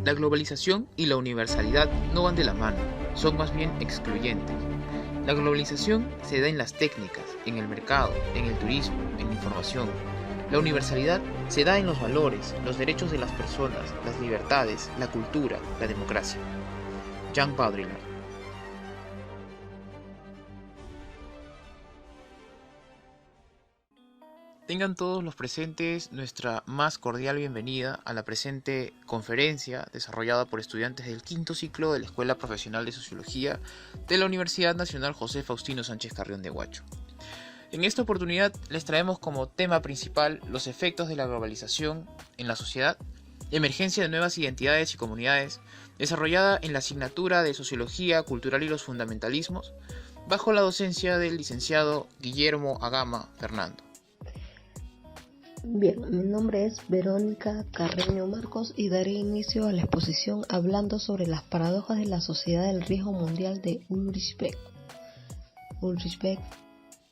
La globalización y la universalidad no van de la mano, son más bien excluyentes. La globalización se da en las técnicas, en el mercado, en el turismo, en la información. La universalidad se da en los valores, los derechos de las personas, las libertades, la cultura, la democracia. Jean Baudrillard. Tengan todos los presentes nuestra más cordial bienvenida a la presente conferencia desarrollada por estudiantes del quinto ciclo de la Escuela Profesional de Sociología de la Universidad Nacional José Faustino Sánchez Carrión de Huacho. En esta oportunidad les traemos como tema principal los efectos de la globalización en la sociedad, emergencia de nuevas identidades y comunidades, desarrollada en la asignatura de Sociología Cultural y los Fundamentalismos, bajo la docencia del licenciado Guillermo Agama Fernando. Bien, mi nombre es Verónica Carreño Marcos y daré inicio a la exposición hablando sobre las paradojas de la sociedad del riesgo mundial de Ulrich Beck. Ulrich Beck,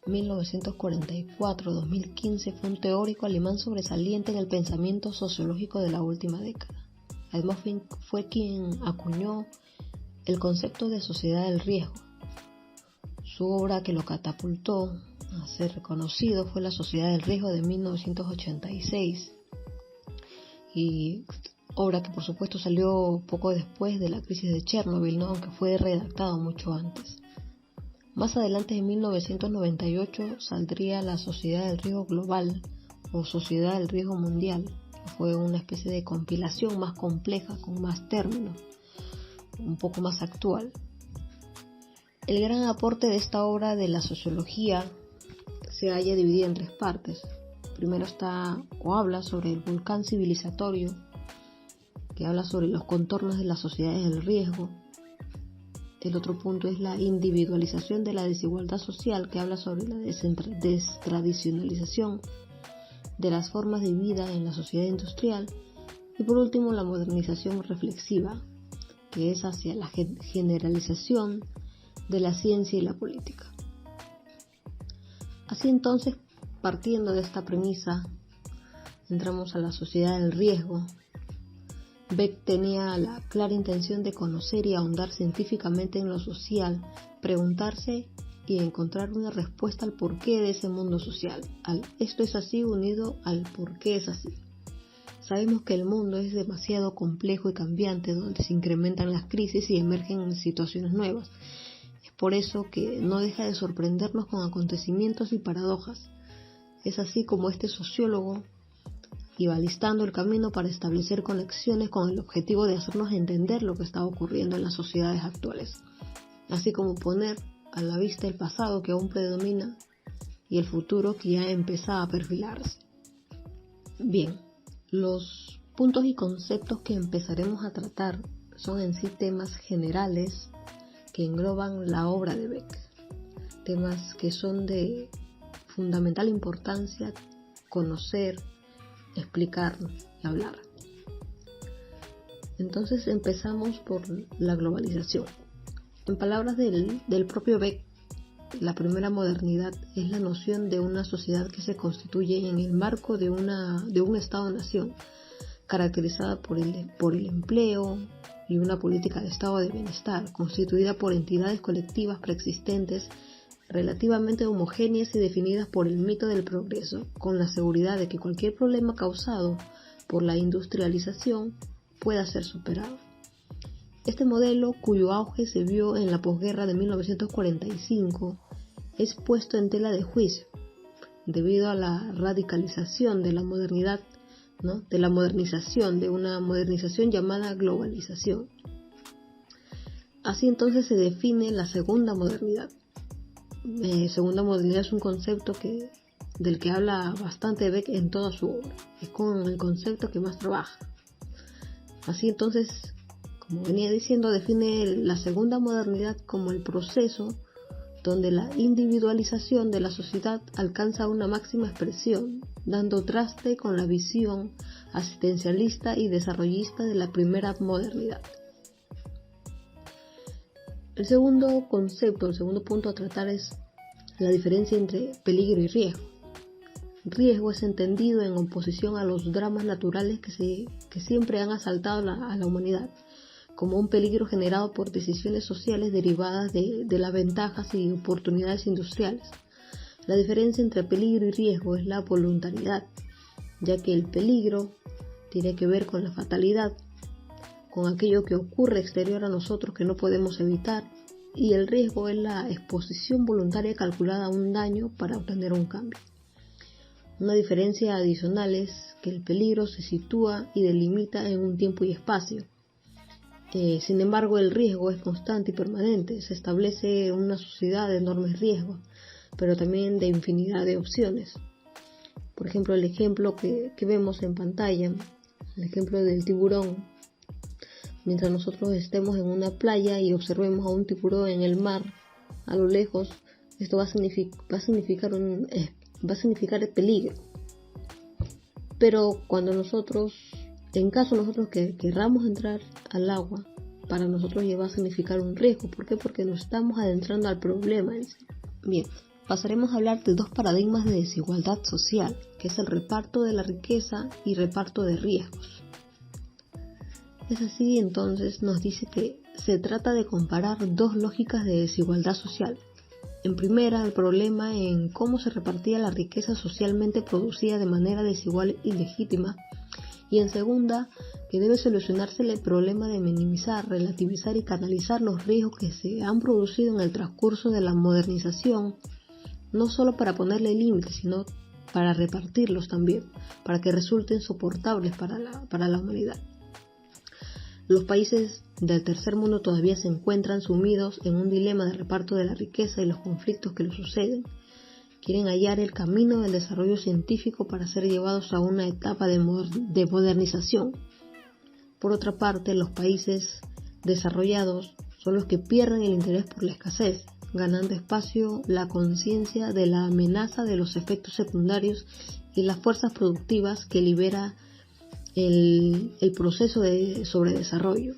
1944-2015, fue un teórico alemán sobresaliente en el pensamiento sociológico de la última década. Además fue quien acuñó el concepto de sociedad del riesgo. Su obra que lo catapultó a ser reconocido fue La Sociedad del Riesgo de 1986, y obra que por supuesto salió poco después de la crisis de Chernobyl, ¿no? Aunque fue redactado mucho antes. Más adelante, en 1998, saldría La Sociedad del Riesgo Global o Sociedad del Riesgo Mundial, que fue una especie de compilación más compleja, con más términos, un poco más actual. El gran aporte de esta obra de la sociología se halla dividida en tres partes. Primero habla sobre el volcán civilizatorio, que habla sobre los contornos de las sociedades del riesgo. El otro punto es la individualización de la desigualdad social, que habla sobre la destradicionalización de las formas de vida en la sociedad industrial. Y por último, la modernización reflexiva, que es hacia la generalización de la ciencia y la política. Así entonces, partiendo de esta premisa, entramos a la sociedad del riesgo. Beck tenía la clara intención de conocer y ahondar científicamente en lo social, preguntarse y encontrar una respuesta al porqué de ese mundo social, al esto es así unido al por qué es así. Sabemos que el mundo es demasiado complejo y cambiante, donde se incrementan las crisis y emergen situaciones nuevas. Es por eso que no deja de sorprendernos con acontecimientos y paradojas. Es así como este sociólogo iba alistando el camino para establecer conexiones con el objetivo de hacernos entender lo que está ocurriendo en las sociedades actuales, así como poner a la vista el pasado que aún predomina y el futuro que ya empieza a perfilarse. Bien, los puntos y conceptos que empezaremos a tratar son en sí temas generales que engloban la obra de Beck, temas que son de fundamental importancia conocer, explicar y hablar. Entonces empezamos por la globalización. En palabras del propio Beck, la primera modernidad es la noción de una sociedad que se constituye en el marco de un Estado-nación, caracterizada por el empleo y una política de estado de bienestar, constituida por entidades colectivas preexistentes, relativamente homogéneas y definidas por el mito del progreso, con la seguridad de que cualquier problema causado por la industrialización pueda ser superado. Este modelo, cuyo auge se vio en la posguerra de 1945, es puesto en tela de juicio debido a la radicalización de la modernidad, ¿no? De una modernización llamada globalización. Así entonces se define la segunda modernidad. Segunda modernidad es un concepto del que habla bastante Beck en toda su obra. Es con el concepto que más trabaja. Así entonces, como venía diciendo, define la segunda modernidad como el proceso donde la individualización de la sociedad alcanza una máxima expresión, dando traste con la visión asistencialista y desarrollista de la primera modernidad. El segundo punto a tratar es la diferencia entre peligro y riesgo. riesgo es entendido en oposición a los dramas naturales que siempre han asaltado a la humanidad, como un peligro generado por decisiones sociales derivadas de las ventajas y oportunidades industriales. La diferencia entre peligro y riesgo es la voluntariedad, ya que el peligro tiene que ver con la fatalidad, con aquello que ocurre exterior a nosotros que no podemos evitar, y el riesgo es la exposición voluntaria calculada a un daño para obtener un cambio. Una diferencia adicional es que el peligro se sitúa y delimita en un tiempo y espacio. Sin embargo, el riesgo es constante y permanente. Se establece una sociedad de enormes riesgos, pero también de infinidad de opciones. Por ejemplo, el ejemplo que vemos en pantalla, el ejemplo del tiburón. Mientras nosotros estemos en una playa y observemos a un tiburón en el mar, a lo lejos, esto va a significar el peligro. Pero cuando en caso nosotros que querramos entrar al agua, para nosotros ya va a significar un riesgo. ¿Por qué? Porque nos estamos adentrando al problema en sí. Bien, pasaremos a hablar de dos paradigmas de desigualdad social, que es el reparto de la riqueza y reparto de riesgos. Es así, entonces nos dice que se trata de comparar dos lógicas de desigualdad social. En primera, el problema en cómo se repartía la riqueza socialmente producida de manera desigual y legítima. Y en segunda, que debe solucionarse el problema de minimizar, relativizar y canalizar los riesgos que se han producido en el transcurso de la modernización, no solo para ponerle límites, sino para repartirlos también, para que resulten soportables para la humanidad. Los países del tercer mundo todavía se encuentran sumidos en un dilema de reparto de la riqueza y los conflictos que lo suceden. Quieren hallar el camino del desarrollo científico para ser llevados a una etapa de modernización. Por otra parte, los países desarrollados son los que pierden el interés por la escasez, ganando espacio la conciencia de la amenaza de los efectos secundarios y las fuerzas productivas que libera el proceso de sobredesarrollo.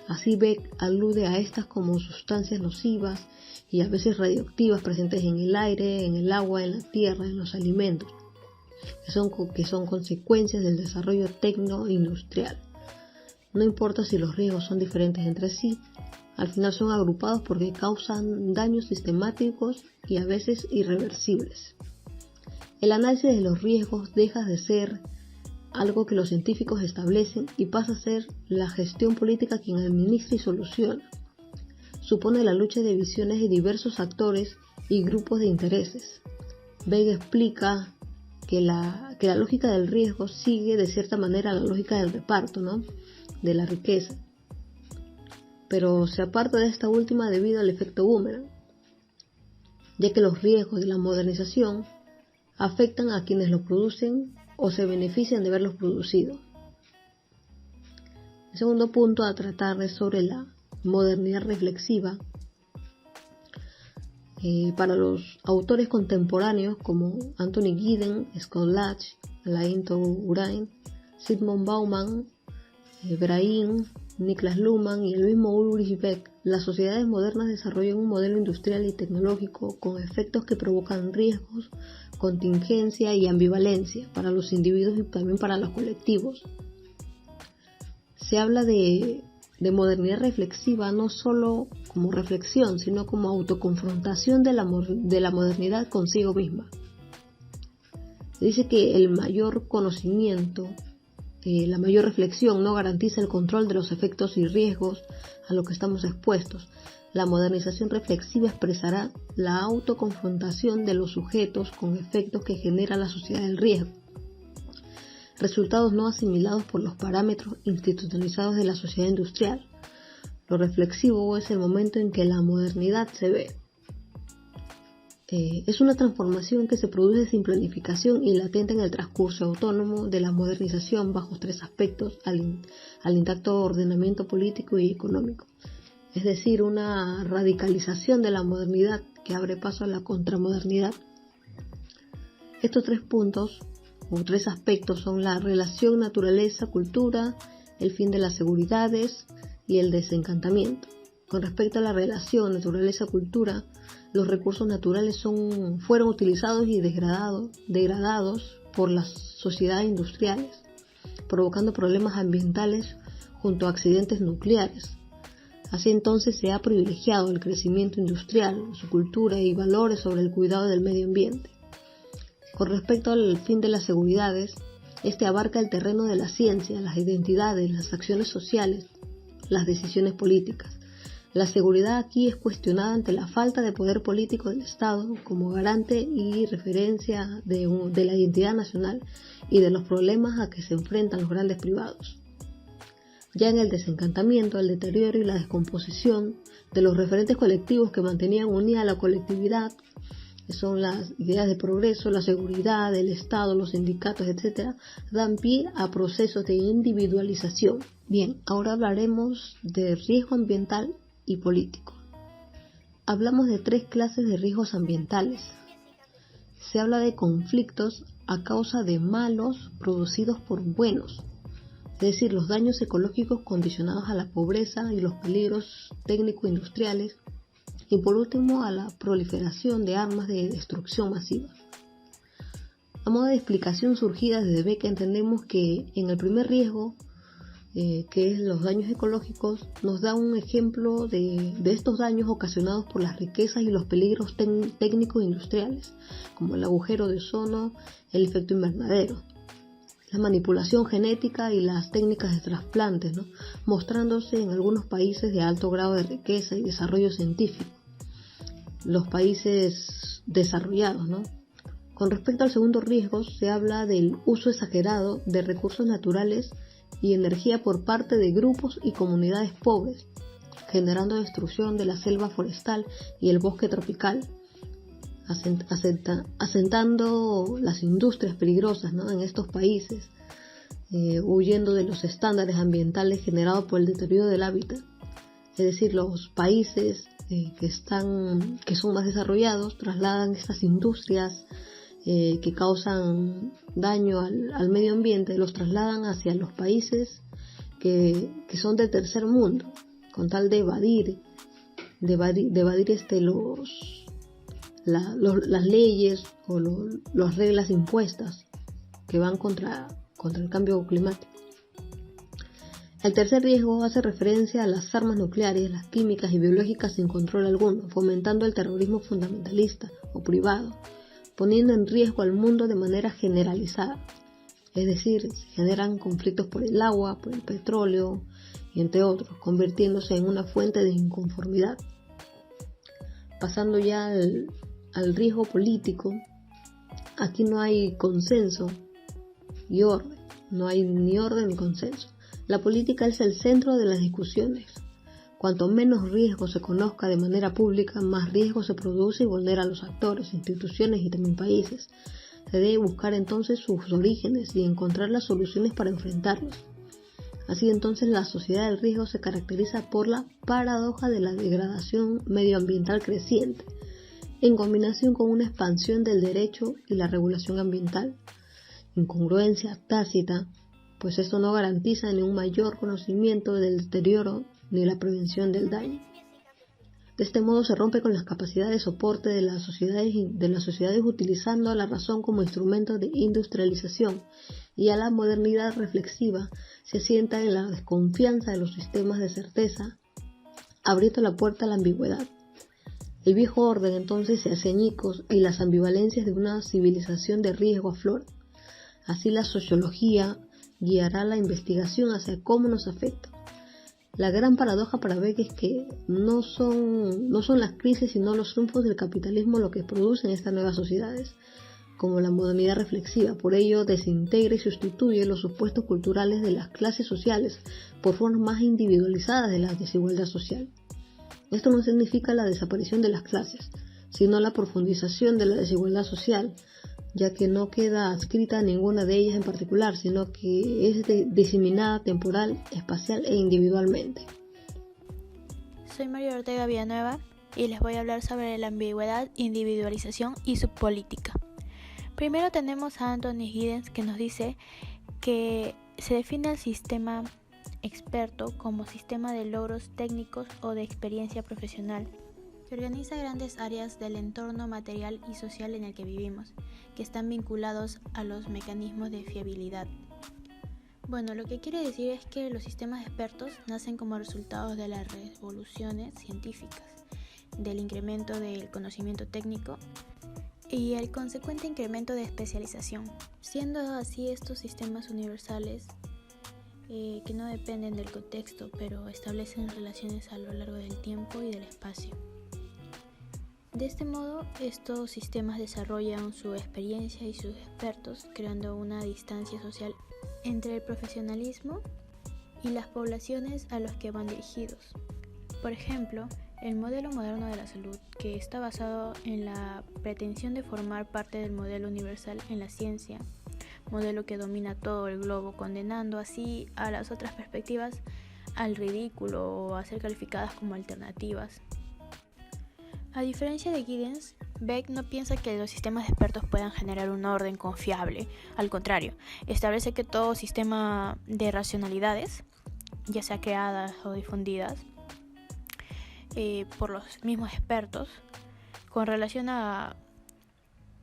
Así Beck alude a estas como sustancias nocivas y a veces radioactivas presentes en el aire, en el agua, en la tierra, en los alimentos, que son consecuencias del desarrollo tecno-industrial. No importa si los riesgos son diferentes entre sí, al final son agrupados porque causan daños sistemáticos y a veces irreversibles. El análisis de los riesgos deja de ser algo que los científicos establecen y pasa a ser la gestión política quien administra y soluciona. Supone la lucha de visiones de diversos actores y grupos de intereses. Beck explica que la lógica del riesgo sigue de cierta manera la lógica del reparto, de la riqueza, pero se aparta de esta última debido al efecto boomerang, ya que los riesgos de la modernización afectan a quienes los producen o se benefician de verlos producido. El segundo punto a tratar es sobre la modernidad reflexiva. Para los autores contemporáneos como Anthony Giddens, Scott Latch, Alain Touraine, Zygmunt Bauman, Brahim, Niklas Luhmann y el mismo Ulrich Beck, las sociedades modernas desarrollan un modelo industrial y tecnológico con efectos que provocan riesgos, contingencia y ambivalencia para los individuos y también para los colectivos. Se habla de modernidad reflexiva no solo como reflexión, sino como autoconfrontación de la modernidad consigo misma. Se dice que el mayor conocimiento, la mayor reflexión no garantiza el control de los efectos y riesgos a los que estamos expuestos. La modernización reflexiva expresará la autoconfrontación de los sujetos con efectos que genera la sociedad del riesgo, resultados no asimilados por los parámetros institucionalizados de la sociedad industrial. Lo reflexivo es el momento en que la modernidad se ve. Es una transformación que se produce sin planificación y latente en el transcurso autónomo de la modernización bajo tres aspectos al intacto ordenamiento político y económico. Es decir, una radicalización de la modernidad que abre paso a la contramodernidad. Estos tres puntos o tres aspectos son la relación naturaleza-cultura, el fin de las seguridades y el desencantamiento. Con respecto a la relación naturaleza-cultura, los recursos naturales fueron utilizados y degradados por las sociedades industriales, provocando problemas ambientales junto a accidentes nucleares. Así entonces se ha privilegiado el crecimiento industrial, su cultura y valores sobre el cuidado del medio ambiente. Con respecto al fin de las seguridades, este abarca el terreno de la ciencia, las identidades, las acciones sociales, las decisiones políticas. La seguridad aquí es cuestionada ante la falta de poder político del Estado como garante y referencia de la identidad nacional y de los problemas a que se enfrentan los grandes privados. Ya en el desencantamiento, el deterioro y la descomposición de los referentes colectivos que mantenían unida a la colectividad, que son las ideas de progreso, la seguridad, el Estado, los sindicatos, etc., dan pie a procesos de individualización. Bien, ahora hablaremos de riesgo ambiental y político. Hablamos de 3 clases de riesgos ambientales. Se habla de conflictos a causa de malos producidos por buenos, es decir, los daños ecológicos condicionados a la pobreza y los peligros técnico-industriales, y por último a la proliferación de armas de destrucción masiva. A modo de explicación surgida desde Beck, entendemos que en el primer riesgo, que es los daños ecológicos, nos da un ejemplo de estos daños ocasionados por las riquezas y los peligros técnicos industriales, como el agujero de ozono, el efecto invernadero, la manipulación genética y las técnicas de trasplantes, mostrándose en algunos países de alto grado de riqueza y desarrollo científico, los países desarrollados, Con respecto al segundo riesgo, se habla del uso exagerado de recursos naturales y energía por parte de grupos y comunidades pobres, generando destrucción de la selva forestal y el bosque tropical, asentando las industrias peligrosas en estos países, huyendo de los estándares ambientales generados por el deterioro del hábitat. Es decir, los países que son más desarrollados trasladan estas industrias que causan daño al medio ambiente, los trasladan hacia los países que son del tercer mundo, con tal de evadir las leyes o las reglas impuestas que van contra el cambio climático. El tercer riesgo hace referencia a las armas nucleares, las químicas y biológicas sin control alguno, fomentando el terrorismo fundamentalista o privado, poniendo en riesgo al mundo de manera generalizada. Es decir, se generan conflictos por el agua, por el petróleo y entre otros, convirtiéndose en una fuente de inconformidad. Pasando ya al riesgo político, aquí no hay consenso y orden, no hay ni orden ni consenso. La política es el centro de las discusiones. Cuanto menos riesgo se conozca de manera pública, más riesgo se produce y vulnera a los actores, instituciones y también países. Se debe buscar entonces sus orígenes y encontrar las soluciones para enfrentarlos. Así entonces la sociedad del riesgo se caracteriza por la paradoja de la degradación medioambiental creciente, en combinación con una expansión del derecho y la regulación ambiental. Incongruencia tácita, pues esto no garantiza ni un mayor conocimiento del deterioro ni la prevención del daño. De este modo se rompe con las capacidades de soporte de las sociedades utilizando a la razón como instrumento de industrialización, y a la modernidad reflexiva se asienta en la desconfianza de los sistemas de certeza, abriendo la puerta a la ambigüedad. El viejo orden entonces se hace añicos y las ambivalencias de una civilización de riesgo afloran. Así la sociología guiará la investigación hacia cómo nos afecta. La gran paradoja para Beck es que no son las crisis sino los triunfos del capitalismo lo que producen estas nuevas sociedades, como la modernidad reflexiva. Por ello desintegra y sustituye los supuestos culturales de las clases sociales por formas más individualizadas de la desigualdad social. Esto no significa la desaparición de las clases, sino la profundización de la desigualdad social, ya que no queda adscrita a ninguna de ellas en particular, sino que es diseminada temporal, espacial e individualmente. Soy María Ortega Villanueva y les voy a hablar sobre la ambigüedad, individualización y su política. Primero tenemos a Anthony Giddens, que nos dice que se define el sistema experto como sistema de logros técnicos o de experiencia profesional, que organiza grandes áreas del entorno material y social en el que vivimos, que están vinculados a los mecanismos de fiabilidad. Bueno, lo que quiere decir es que los sistemas expertos nacen como resultado de las revoluciones científicas, del incremento del conocimiento técnico y el consecuente incremento de especialización, siendo así estos sistemas universales que no dependen del contexto, pero establecen relaciones a lo largo del tiempo y del espacio. De este modo, estos sistemas desarrollan su experiencia y sus expertos, creando una distancia social entre el profesionalismo y las poblaciones a los que van dirigidos. Por ejemplo, el modelo moderno de la salud, que está basado en la pretensión de formar parte del modelo universal en la ciencia, modelo que domina todo el globo, condenando así a las otras perspectivas al ridículo o a ser calificadas como alternativas. A diferencia de Giddens, Beck no piensa que los sistemas de expertos puedan generar un orden confiable. Al contrario, establece que todo sistema de racionalidades, ya sea creadas o difundidas por los mismos expertos, con relación a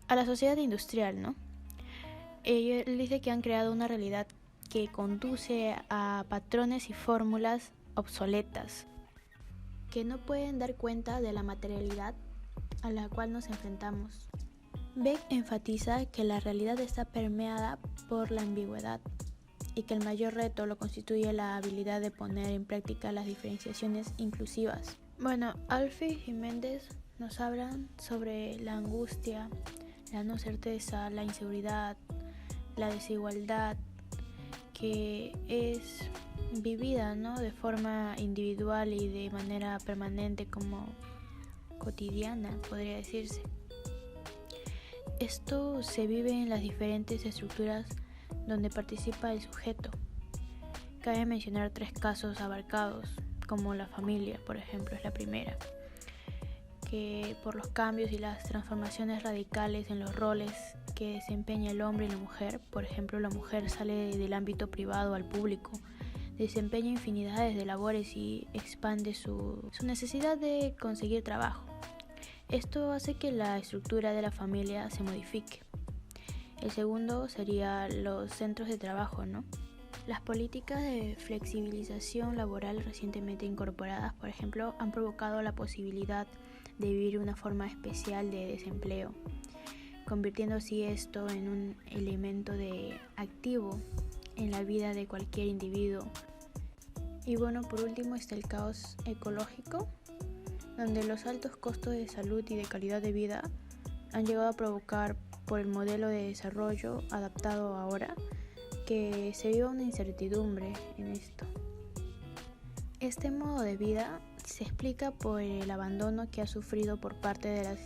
la sociedad industrial, ¿no? Él dice que han creado una realidad que conduce a patrones y fórmulas obsoletas, que no pueden dar cuenta de la materialidad a la cual nos enfrentamos. Beck enfatiza que la realidad está permeada por la ambigüedad y que el mayor reto lo constituye la habilidad de poner en práctica las diferenciaciones inclusivas. Bueno, Alfie y Méndez nos hablan sobre la angustia, la no certeza, la inseguridad, la desigualdad que es vivida, ¿no?, de forma individual y de manera permanente, como cotidiana, podría decirse. Esto se vive en las diferentes estructuras donde participa el sujeto. Cabe mencionar 3 casos abarcados, como la familia, por ejemplo, es la primera, que por los cambios y las transformaciones radicales en los roles que desempeña el hombre y la mujer, por ejemplo, la mujer sale del ámbito privado al público, desempeña infinidades de labores y expande su necesidad de conseguir trabajo. Esto hace que la estructura de la familia se modifique. El segundo sería los centros de trabajo, ¿no? Las políticas de flexibilización laboral recientemente incorporadas, por ejemplo, han provocado la posibilidad de vivir una forma especial de desempleo, convirtiendo así esto en un elemento de activo en la vida de cualquier individuo. Y bueno, por último está el caos ecológico, donde los altos costos de salud y de calidad de vida han llegado a provocar, por el modelo de desarrollo adaptado ahora, que se viva una incertidumbre en esto. Este modo de vida se explica por el abandono que ha sufrido por parte de las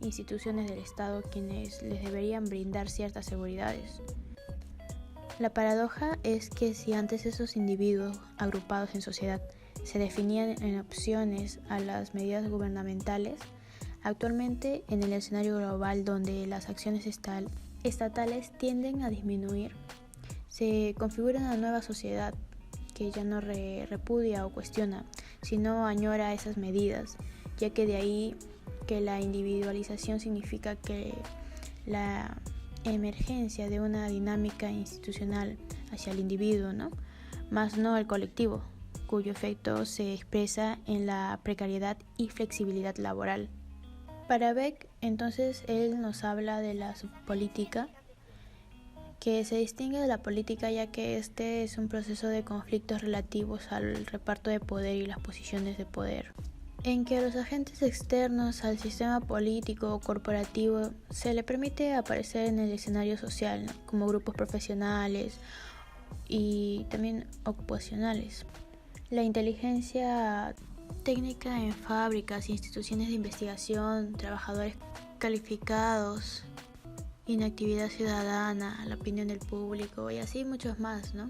instituciones del Estado, quienes les deberían brindar ciertas seguridades. La paradoja es que si antes esos individuos agrupados en sociedad se definían en opciones a las medidas gubernamentales, actualmente en el escenario global donde las acciones estatales tienden a disminuir, se configura una nueva sociedad que ya no repudia o cuestiona, sino añora esas medidas, ya que de ahí que la individualización significa que la emergencia de una dinámica institucional hacia el individuo, ¿no?, más no el colectivo, cuyo efecto se expresa en la precariedad y flexibilidad laboral. Para Beck, entonces, él nos habla de la subpolítica, que se distingue de la política ya que este es un proceso de conflictos relativos al reparto de poder y las posiciones de poder, en que a los agentes externos al sistema político o corporativo se le permite aparecer en el escenario social, ¿no?, como grupos profesionales y también ocupacionales. La inteligencia técnica en fábricas, instituciones de investigación, trabajadores calificados, inactividad ciudadana, la opinión del público y así muchos más, ¿no?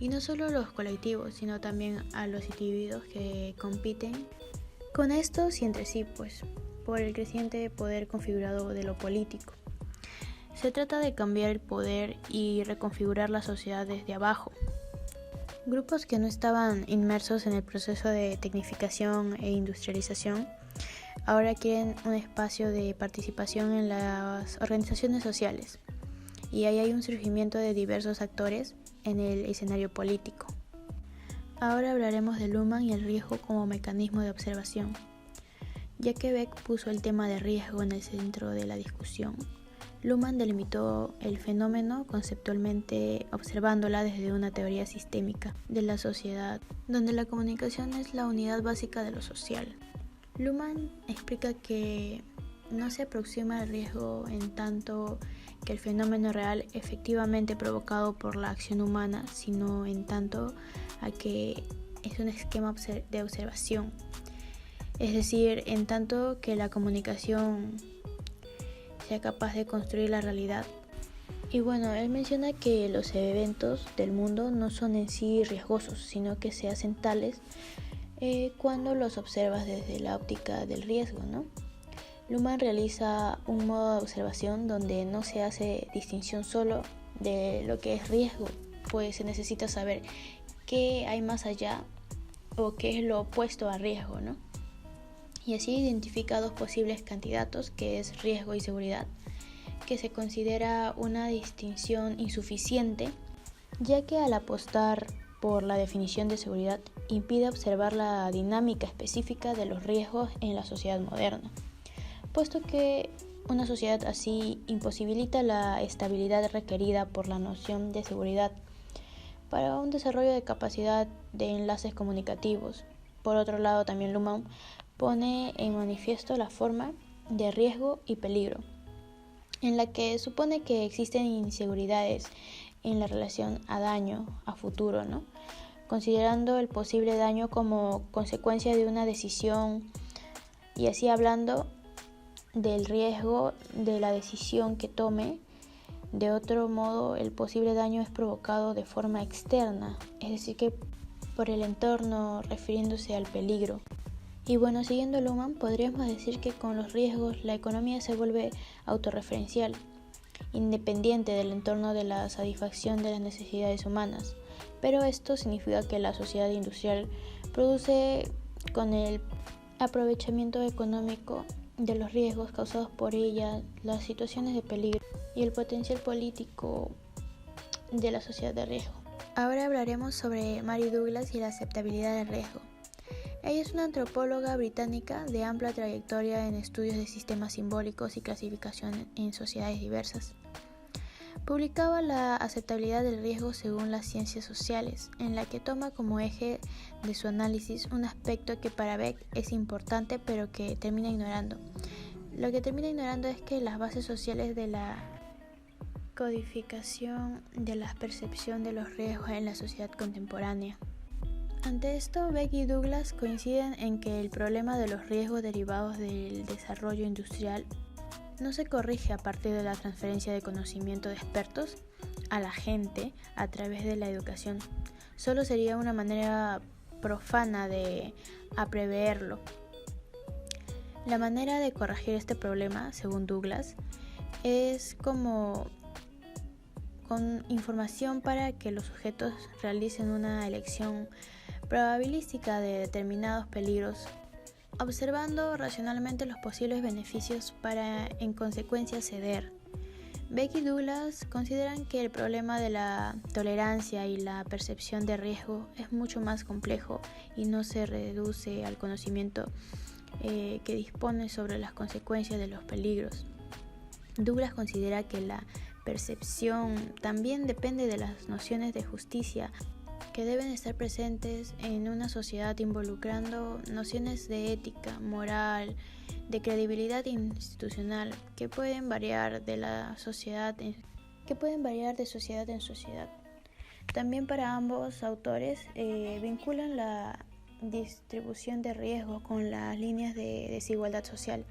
Y no solo los colectivos, sino también a los individuos que compiten con estos y entre sí, pues, por el creciente poder configurado de lo político. Se trata de cambiar el poder y reconfigurar la sociedad desde abajo. Grupos que no estaban inmersos en el proceso de tecnificación e industrialización ahora quieren un espacio de participación en las organizaciones sociales, y ahí hay un surgimiento de diversos actores en el escenario político. Ahora hablaremos de Luhmann y el riesgo como mecanismo de observación. Ya que Beck puso el tema de riesgo en el centro de la discusión, Luhmann delimitó el fenómeno conceptualmente observándola desde una teoría sistémica de la sociedad, donde la comunicación es la unidad básica de lo social. Luhmann explica que no se aproxima al riesgo en tanto que el fenómeno real efectivamente provocado por la acción humana, sino en tanto a que es un esquema de observación. Es decir, en tanto que la comunicación sea capaz de construir la realidad. Y bueno, él menciona que los eventos del mundo no son en sí riesgosos, sino que se hacen tales cuando los observas desde la óptica del riesgo, ¿no? Luhmann realiza un modo de observación donde no se hace distinción solo de lo que es riesgo, pues se necesita saber qué hay más allá o qué es lo opuesto a riesgo, ¿no? Y así identifica dos posibles candidatos, que es riesgo y seguridad, que se considera una distinción insuficiente, ya que al apostar por la definición de seguridad impide observar la dinámica específica de los riesgos en la sociedad moderna, puesto que una sociedad así imposibilita la estabilidad requerida por la noción de seguridad para un desarrollo de capacidad de enlaces comunicativos. Por otro lado, también Luhmann pone en manifiesto la forma de riesgo y peligro, en la que supone que existen inseguridades en la relación a daño a futuro, ¿no? Considerando el posible daño como consecuencia de una decisión y así hablando del riesgo de la decisión que tome. De otro modo, el posible daño es provocado de forma externa, es decir, que por el entorno, refiriéndose al peligro. Y bueno, siguiendo Luhmann, podríamos decir que con los riesgos la economía se vuelve autorreferencial, independiente del entorno de la satisfacción de las necesidades humanas. Pero esto significa que la sociedad industrial produce con el aprovechamiento económico de los riesgos causados por ella, las situaciones de peligro y el potencial político de la sociedad de riesgo. Ahora hablaremos sobre Mary Douglas y la aceptabilidad del riesgo. Ella es una antropóloga británica de amplia trayectoria en estudios de sistemas simbólicos y clasificación en sociedades diversas. Publicaba La aceptabilidad del riesgo según las ciencias sociales, en la que toma como eje de su análisis un aspecto que para Beck es importante pero que termina ignorando. Lo que termina ignorando es que las bases sociales de la codificación de la percepción de los riesgos en la sociedad contemporánea. Ante esto, Beck y Douglas coinciden en que el problema de los riesgos derivados del desarrollo industrial no se corrige a partir de la transferencia de conocimiento de expertos a la gente a través de la educación. Solo sería una manera profana de preverlo. La manera de corregir este problema, según Douglas, es como con información para que los sujetos realicen una elección probabilística de determinados peligros, observando racionalmente los posibles beneficios para en consecuencia ceder. Beck y Douglas consideran que el problema de la tolerancia y la percepción de riesgo es mucho más complejo y no se reduce al conocimiento que dispone sobre las consecuencias de los peligros. Douglas considera que la percepción también depende de las nociones de justicia que deben estar presentes en una sociedad, involucrando nociones de ética, moral, de credibilidad institucional que pueden variar de sociedad en sociedad. También para ambos autores vinculan la distribución de riesgos con las líneas de desigualdad social.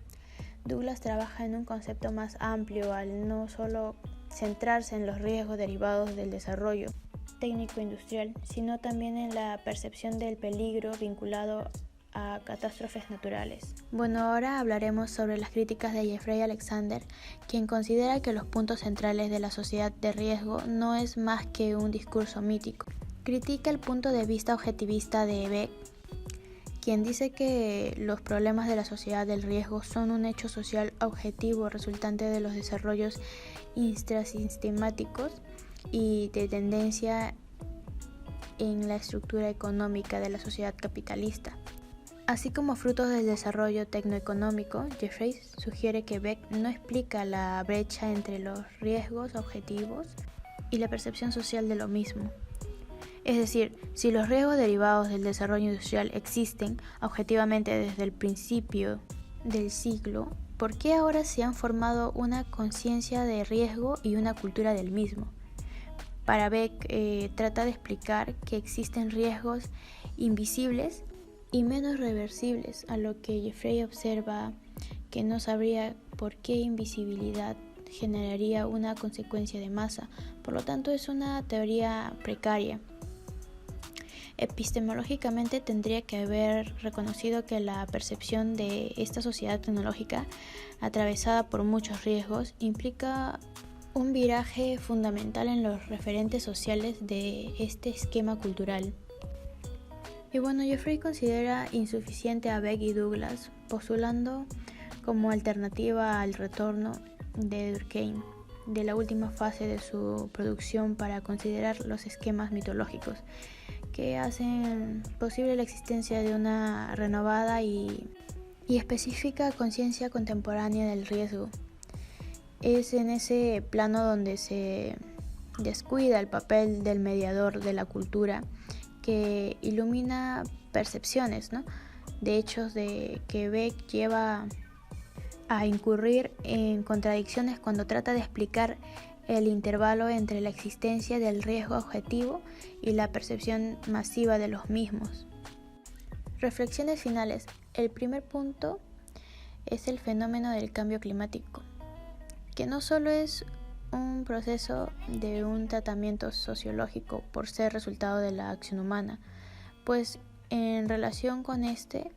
Douglas trabaja en un concepto más amplio al no solo centrarse en los riesgos derivados del desarrollo técnico-industrial, sino también en la percepción del peligro vinculado a catástrofes naturales. Bueno, ahora hablaremos sobre las críticas de Jeffrey Alexander, quien considera que los puntos centrales de la sociedad de riesgo no es más que un discurso mítico. Critica el punto de vista objetivista de Beck, quien dice que los problemas de la sociedad del riesgo son un hecho social objetivo resultante de los desarrollos intrasistemáticos y de tendencia en la estructura económica de la sociedad capitalista. Así como frutos del desarrollo tecnoeconómico, Jeffreys sugiere que Beck no explica la brecha entre los riesgos objetivos y la percepción social de lo mismo. Es decir, si los riesgos derivados del desarrollo industrial existen objetivamente desde el principio del siglo, ¿por qué ahora se han formado una conciencia de riesgo y una cultura del mismo? Para Beck trata de explicar que existen riesgos invisibles y menos reversibles, a lo que Jeffrey observa que no sabría por qué invisibilidad generaría una consecuencia de masa. Por lo tanto, es una teoría precaria. Epistemológicamente tendría que haber reconocido que la percepción de esta sociedad tecnológica, atravesada por muchos riesgos, implica un viraje fundamental en los referentes sociales de este esquema cultural. Y bueno, Jeffrey considera insuficiente a Beck y Douglas, postulando como alternativa al retorno de Durkheim de la última fase de su producción para considerar los esquemas mitológicos que hacen posible la existencia de una renovada y específica conciencia contemporánea del riesgo. Es en ese plano donde se descuida el papel del mediador de la cultura que ilumina percepciones, ¿no?, de hechos de que Beck lleva a incurrir en contradicciones cuando trata de explicar el intervalo entre la existencia del riesgo objetivo y la percepción masiva de los mismos. Reflexiones finales. El primer punto es el fenómeno del cambio climático, que no solo es un proceso de un tratamiento sociológico por ser resultado de la acción humana, pues en relación con este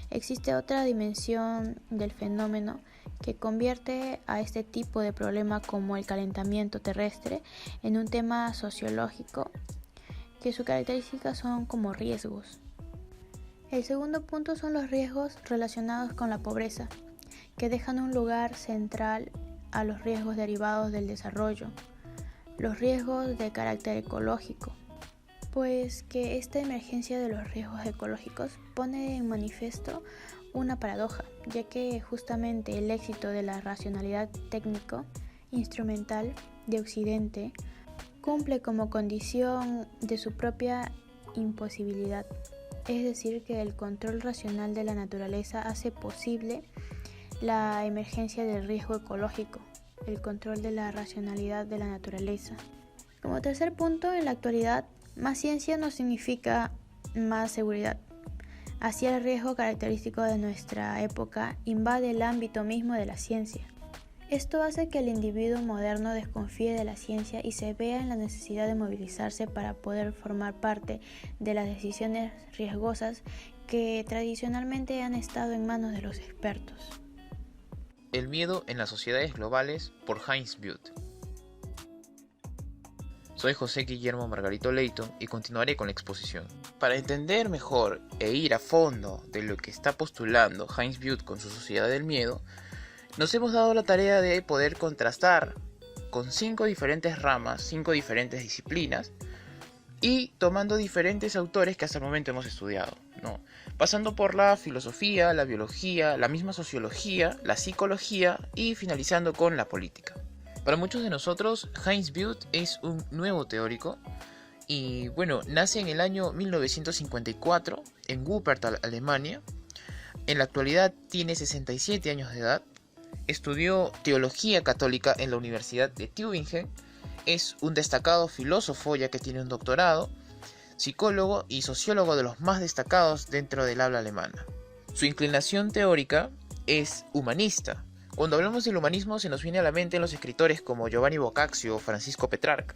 existe otra dimensión del fenómeno que convierte a este tipo de problema como el calentamiento terrestre en un tema sociológico que sus características son como riesgos. El segundo punto son los riesgos relacionados con la pobreza, que dejan un lugar central a los riesgos derivados del desarrollo, los riesgos de carácter ecológico, pues que esta emergencia de los riesgos ecológicos pone en manifiesto una paradoja, ya que justamente el éxito de la racionalidad técnico-instrumental de Occidente cumple como condición de su propia imposibilidad, es decir, que el control racional de la naturaleza hace posible la emergencia del riesgo ecológico, el control de la racionalidad de la naturaleza. Como tercer punto, en la actualidad, más ciencia no significa más seguridad. Así el riesgo característico de nuestra época invade el ámbito mismo de la ciencia. Esto hace que el individuo moderno desconfíe de la ciencia y se vea en la necesidad de movilizarse para poder formar parte de las decisiones riesgosas que tradicionalmente han estado en manos de los expertos. El miedo en las sociedades globales por Heinz Butte. Soy José Guillermo Margarito Leighton y continuaré con la exposición. Para entender mejor e ir a fondo de lo que está postulando Heinz Butte con su sociedad del miedo, nos hemos dado la tarea de poder contrastar con 5 diferentes ramas, 5 diferentes disciplinas y tomando diferentes autores que hasta el momento hemos estudiado, ¿no? Pasando por la filosofía, la biología, la misma sociología, la psicología y finalizando con la política. Para muchos de nosotros, Heinz Butte es un nuevo teórico y bueno, nace en el año 1954 en Wuppertal, Alemania. En la actualidad tiene 67 años de edad. Estudió teología católica en la Universidad de Tübingen. Es un destacado filósofo ya que tiene un doctorado, psicólogo y sociólogo de los más destacados dentro del habla alemana. Su inclinación teórica es humanista. Cuando hablamos del humanismo se nos viene a la mente los escritores como Giovanni Boccaccio o Francisco Petrarca,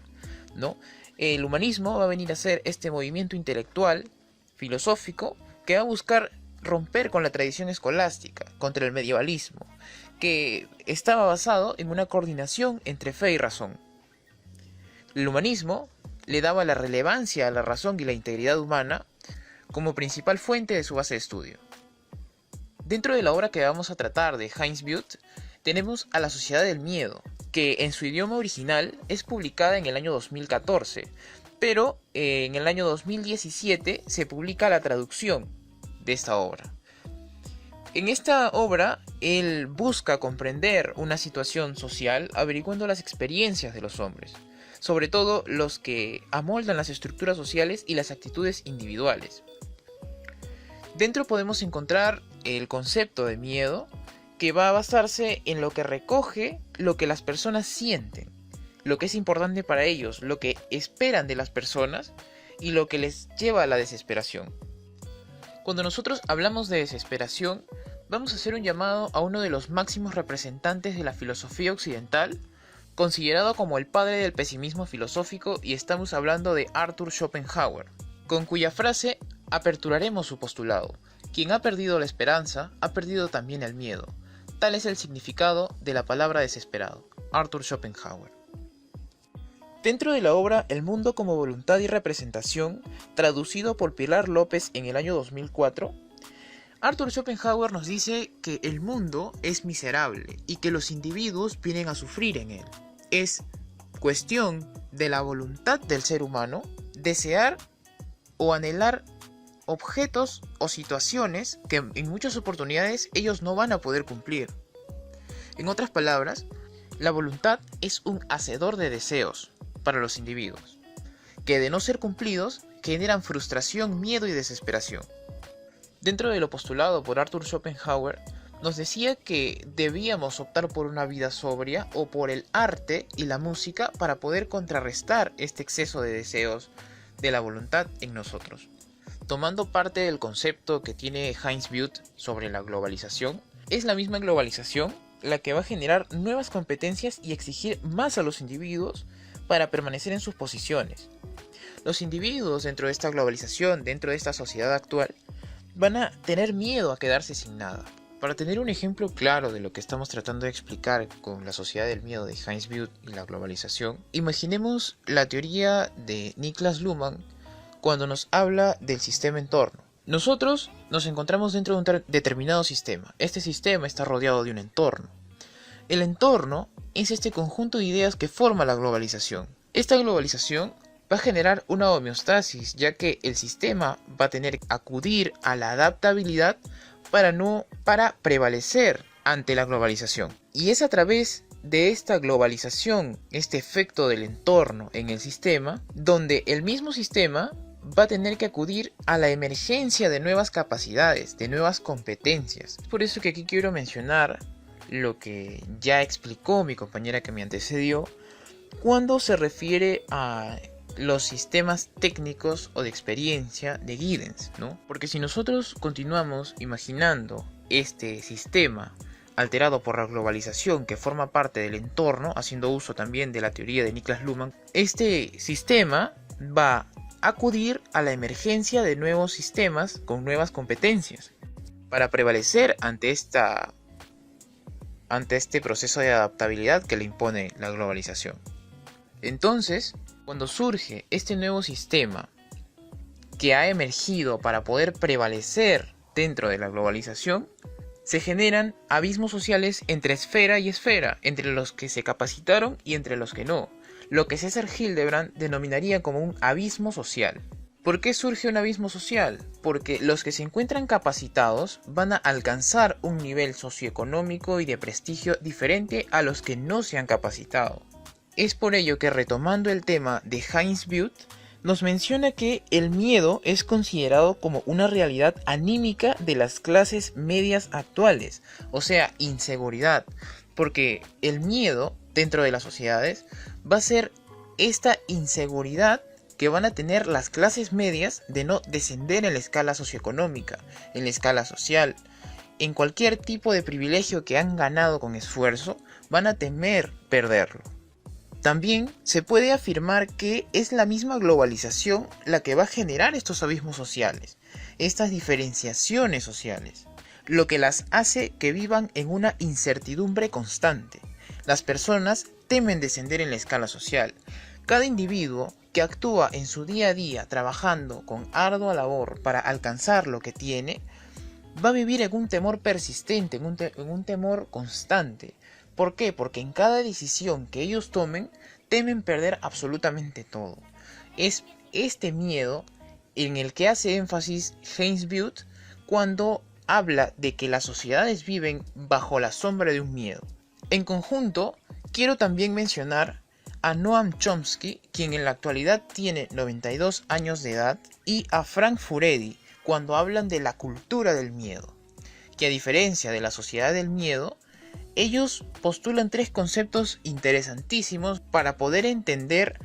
¿no? El humanismo va a venir a ser este movimiento intelectual, filosófico, que va a buscar romper con la tradición escolástica, contra el medievalismo, que estaba basado en una coordinación entre fe y razón. El humanismo le daba la relevancia a la razón y la integridad humana como principal fuente de su base de estudio. Dentro de la obra que vamos a tratar de Heinz Butte, tenemos a La Sociedad del Miedo, que en su idioma original es publicada en el año 2014, pero en el año 2017 se publica la traducción de esta obra. En esta obra, él busca comprender una situación social averiguando las experiencias de los hombres, sobre todo los que amoldan las estructuras sociales y las actitudes individuales. Dentro podemos encontrar el concepto de miedo, que va a basarse en lo que recoge lo que las personas sienten, lo que es importante para ellos, lo que esperan de las personas y lo que les lleva a la desesperación. Cuando nosotros hablamos de desesperación, vamos a hacer un llamado a uno de los máximos representantes de la filosofía occidental, considerado como el padre del pesimismo filosófico, y estamos hablando de Arthur Schopenhauer, con cuya frase aperturaremos su postulado: quien ha perdido la esperanza, ha perdido también el miedo. Tal es el significado de la palabra desesperado. Arthur Schopenhauer. Dentro de la obra El mundo como voluntad y representación, traducido por Pilar López en el año 2004, Arthur Schopenhauer nos dice que el mundo es miserable y que los individuos vienen a sufrir en él. Es cuestión de la voluntad del ser humano desear o anhelar objetos o situaciones que en muchas oportunidades ellos no van a poder cumplir. En otras palabras, la voluntad es un hacedor de deseos para los individuos, que de no ser cumplidos generan frustración, miedo y desesperación. Dentro de lo postulado por Arthur Schopenhauer, nos decía que debíamos optar por una vida sobria o por el arte y la música para poder contrarrestar este exceso de deseos de la voluntad en nosotros. Tomando parte del concepto que tiene Heinz Butte sobre la globalización, es la misma globalización la que va a generar nuevas competencias y exigir más a los individuos para permanecer en sus posiciones. Los individuos dentro de esta globalización, dentro de esta sociedad actual, van a tener miedo a quedarse sin nada. Para tener un ejemplo claro de lo que estamos tratando de explicar con la sociedad del miedo de Heinz Butte y la globalización, imaginemos la teoría de Niklas Luhmann cuando nos habla del sistema entorno. Nosotros nos encontramos dentro de un determinado sistema. Este sistema está rodeado de un entorno. El entorno es este conjunto de ideas que forma la globalización. Esta globalización va a generar una homeostasis, ya que el sistema va a tener que acudir a la adaptabilidad para prevalecer ante la globalización. Y es a través de esta globalización, este efecto del entorno en el sistema, donde el mismo sistema va a tener que acudir a la emergencia de nuevas capacidades, de nuevas competencias. Es por eso que aquí quiero mencionar lo que ya explicó mi compañera que me antecedió cuando se refiere a los sistemas técnicos o de experiencia de Giddens, ¿no? Porque si nosotros continuamos imaginando este sistema alterado por la globalización que forma parte del entorno, haciendo uso también de la teoría de Niklas Luhmann, este sistema va a acudir a la emergencia de nuevos sistemas con nuevas competencias para prevalecer ante este proceso de adaptabilidad que le impone la globalización. Entonces, cuando surge este nuevo sistema que ha emergido para poder prevalecer dentro de la globalización, se generan abismos sociales entre esfera y esfera, entre los que se capacitaron y entre los que no, lo que César Hildebrand denominaría como un abismo social. ¿Por qué surge un abismo social? Porque los que se encuentran capacitados van a alcanzar un nivel socioeconómico y de prestigio diferente a los que no se han capacitado. Es por ello que, retomando el tema de Heinz Butte, nos menciona que el miedo es considerado como una realidad anímica de las clases medias actuales, o sea, inseguridad, porque el miedo dentro de las sociedades va a ser esta inseguridad que van a tener las clases medias de no descender en la escala socioeconómica, en la escala social. En cualquier tipo de privilegio que han ganado con esfuerzo, van a temer perderlo. También se puede afirmar que es la misma globalización la que va a generar estos abismos sociales, estas diferenciaciones sociales, lo que las hace que vivan en una incertidumbre constante. Las personas temen descender en la escala social. Cada individuo que actúa en su día a día trabajando con ardua labor para alcanzar lo que tiene, va a vivir en un temor persistente, en un temor constante. ¿Por qué? Porque en cada decisión que ellos tomen, temen perder absolutamente todo. Es este miedo en el que hace énfasis James Butte cuando habla de que las sociedades viven bajo la sombra de un miedo. En conjunto, quiero también mencionar a Noam Chomsky, quien en la actualidad tiene 92 años de edad, y a Frank Furedi, cuando hablan de la cultura del miedo, que a diferencia de la sociedad del miedo, ellos postulan 3 conceptos interesantísimos para poder entender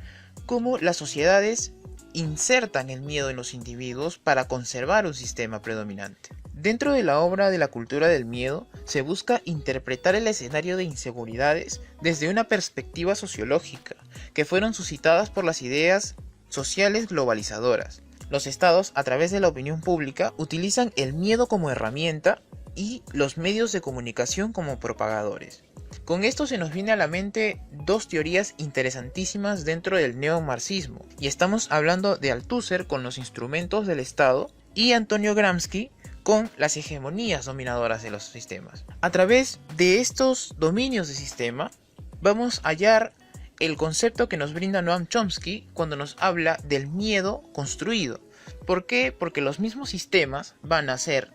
cómo las sociedades insertan el miedo en los individuos para conservar un sistema predominante. Dentro de la obra de la cultura del miedo, se busca interpretar el escenario de inseguridades desde una perspectiva sociológica, que fueron suscitadas por las ideas sociales globalizadoras. Los estados, a través de la opinión pública, utilizan el miedo como herramienta y los medios de comunicación como propagadores. Con esto se nos viene a la mente 2 teorías interesantísimas dentro del neomarxismo, y estamos hablando de Althusser con los instrumentos del Estado y Antonio Gramsci con las hegemonías dominadoras de los sistemas. A través de estos dominios de sistema, vamos a hallar el concepto que nos brinda Noam Chomsky cuando nos habla del miedo construido. ¿Por qué? Porque los mismos sistemas van a ser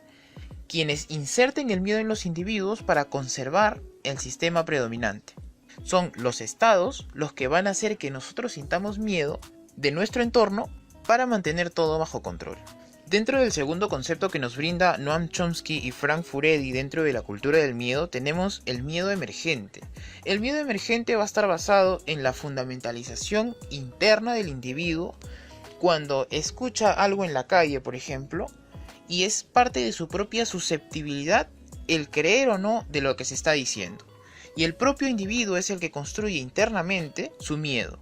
quienes inserten el miedo en los individuos para conservar el sistema predominante. Son los estados los que van a hacer que nosotros sintamos miedo de nuestro entorno para mantener todo bajo control. Dentro del segundo concepto que nos brinda Noam Chomsky y Frank Furedi dentro de la cultura del miedo, tenemos el miedo emergente. El miedo emergente va a estar basado en la fundamentalización interna del individuo cuando escucha algo en la calle, por ejemplo, y es parte de su propia susceptibilidad el creer o no de lo que se está diciendo. Y el propio individuo es el que construye internamente su miedo.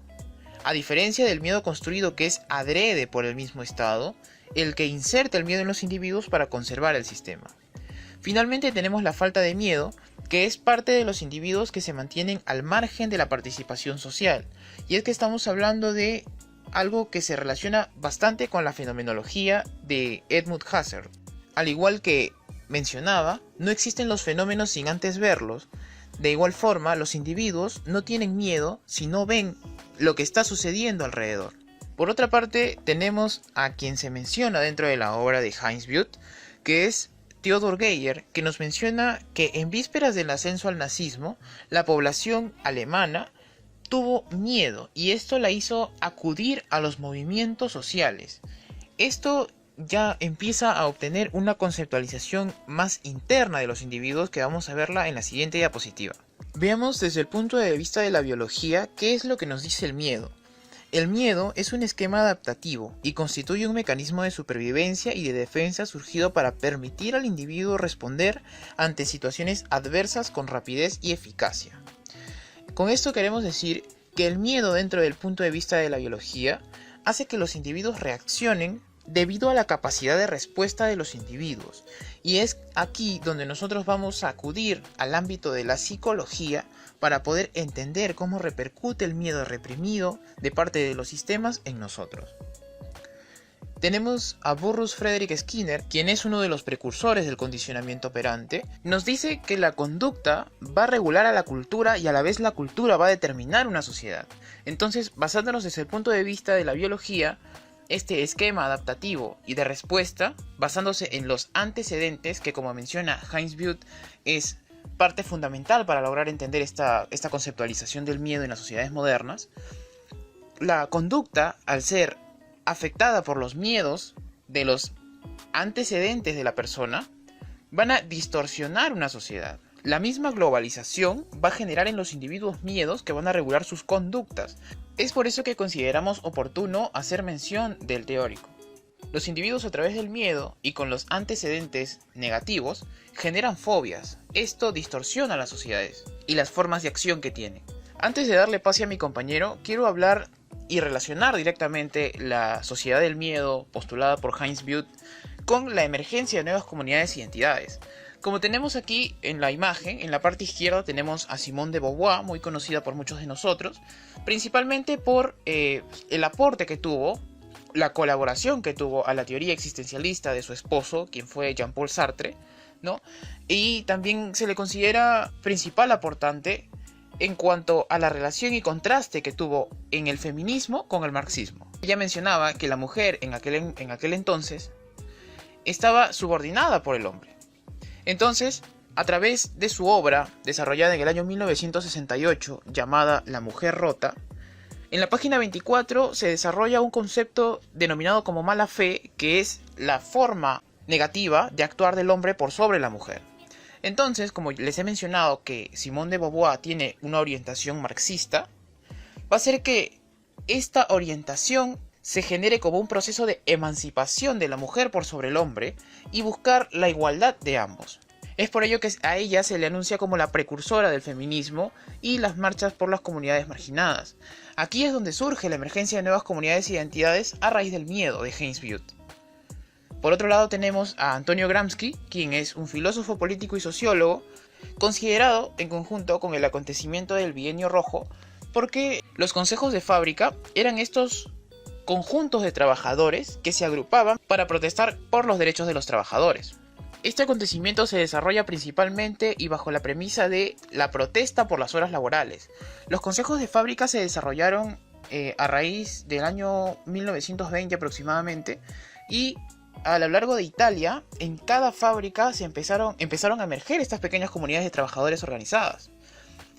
A diferencia del miedo construido, que es adrede por el mismo Estado, el que inserta el miedo en los individuos para conservar el sistema. Finalmente tenemos la falta de miedo, que es parte de los individuos que se mantienen al margen de la participación social. Y es que estamos hablando de algo que se relaciona bastante con la fenomenología de Edmund Husserl. Al igual que mencionaba, no existen los fenómenos sin antes verlos. De igual forma, los individuos no tienen miedo si no ven lo que está sucediendo alrededor. Por otra parte, tenemos a quien se menciona dentro de la obra de James Butte, que es Theodor Geyer, que nos menciona que en vísperas del ascenso al nazismo, la población alemana tuvo miedo y esto la hizo acudir a los movimientos sociales. Esto ya empieza a obtener una conceptualización más interna de los individuos, que vamos a verla en la siguiente diapositiva. Veamos desde el punto de vista de la biología qué es lo que nos dice el miedo. El miedo es un esquema adaptativo y constituye un mecanismo de supervivencia y de defensa surgido para permitir al individuo responder ante situaciones adversas con rapidez y eficacia. Con esto queremos decir que el miedo, dentro del punto de vista de la biología, hace que los individuos reaccionen debido a la capacidad de respuesta de los individuos. Y es aquí donde nosotros vamos a acudir al ámbito de la psicología para poder entender cómo repercute el miedo reprimido de parte de los sistemas en nosotros. Tenemos a Burrus Frederick Skinner, quien es uno de los precursores del condicionamiento operante. Nos dice que la conducta va a regular a la cultura y a la vez la cultura va a determinar una sociedad. Entonces, basándonos desde el punto de vista de la biología, este esquema adaptativo y de respuesta, basándose en los antecedentes, que como menciona James Butte, es parte fundamental para lograr entender esta conceptualización del miedo en las sociedades modernas, la conducta, al ser afectada por los miedos de los antecedentes de la persona, van a distorsionar una sociedad. La misma globalización va a generar en los individuos miedos que van a regular sus conductas. Es por eso que consideramos oportuno hacer mención del teórico. Los individuos, a través del miedo y con los antecedentes negativos, generan fobias. Esto distorsiona las sociedades y las formas de acción que tienen. Antes de darle pase a mi compañero, quiero hablar y relacionar directamente la sociedad del miedo postulada por James Butte con la emergencia de nuevas comunidades y entidades. Como tenemos aquí en la imagen, en la parte izquierda tenemos a Simone de Beauvoir, muy conocida por muchos de nosotros, principalmente por el aporte que tuvo, la colaboración que tuvo a la teoría existencialista de su esposo, quien fue Jean-Paul Sartre, ¿no? Y también se le considera principal aportante en cuanto a la relación y contraste que tuvo en el feminismo con el marxismo. Ella mencionaba que la mujer en aquel entonces estaba subordinada por el hombre. Entonces, a través de su obra, desarrollada en el año 1968, llamada La mujer rota, en la página 24 se desarrolla un concepto denominado como mala fe, que es la forma negativa de actuar del hombre por sobre la mujer. Entonces, como les he mencionado que Simone de Beauvoir tiene una orientación marxista, va a ser que esta orientación se genere como un proceso de emancipación de la mujer por sobre el hombre y buscar la igualdad de ambos. Es por ello que a ella se le anuncia como la precursora del feminismo y las marchas por las comunidades marginadas. Aquí es donde surge la emergencia de nuevas comunidades e identidades a raíz del miedo de James Beard. Por otro lado tenemos a Antonio Gramsci, quien es un filósofo político y sociólogo, considerado en conjunto con el acontecimiento del Bienio Rojo, porque los consejos de fábrica eran estos conjuntos de trabajadores que se agrupaban para protestar por los derechos de los trabajadores. Este acontecimiento se desarrolla principalmente y bajo la premisa de la protesta por las horas laborales. Los consejos de fábrica se desarrollaron a raíz del año 1920 aproximadamente, y a lo largo de Italia, en cada fábrica empezaron a emerger estas pequeñas comunidades de trabajadores organizadas.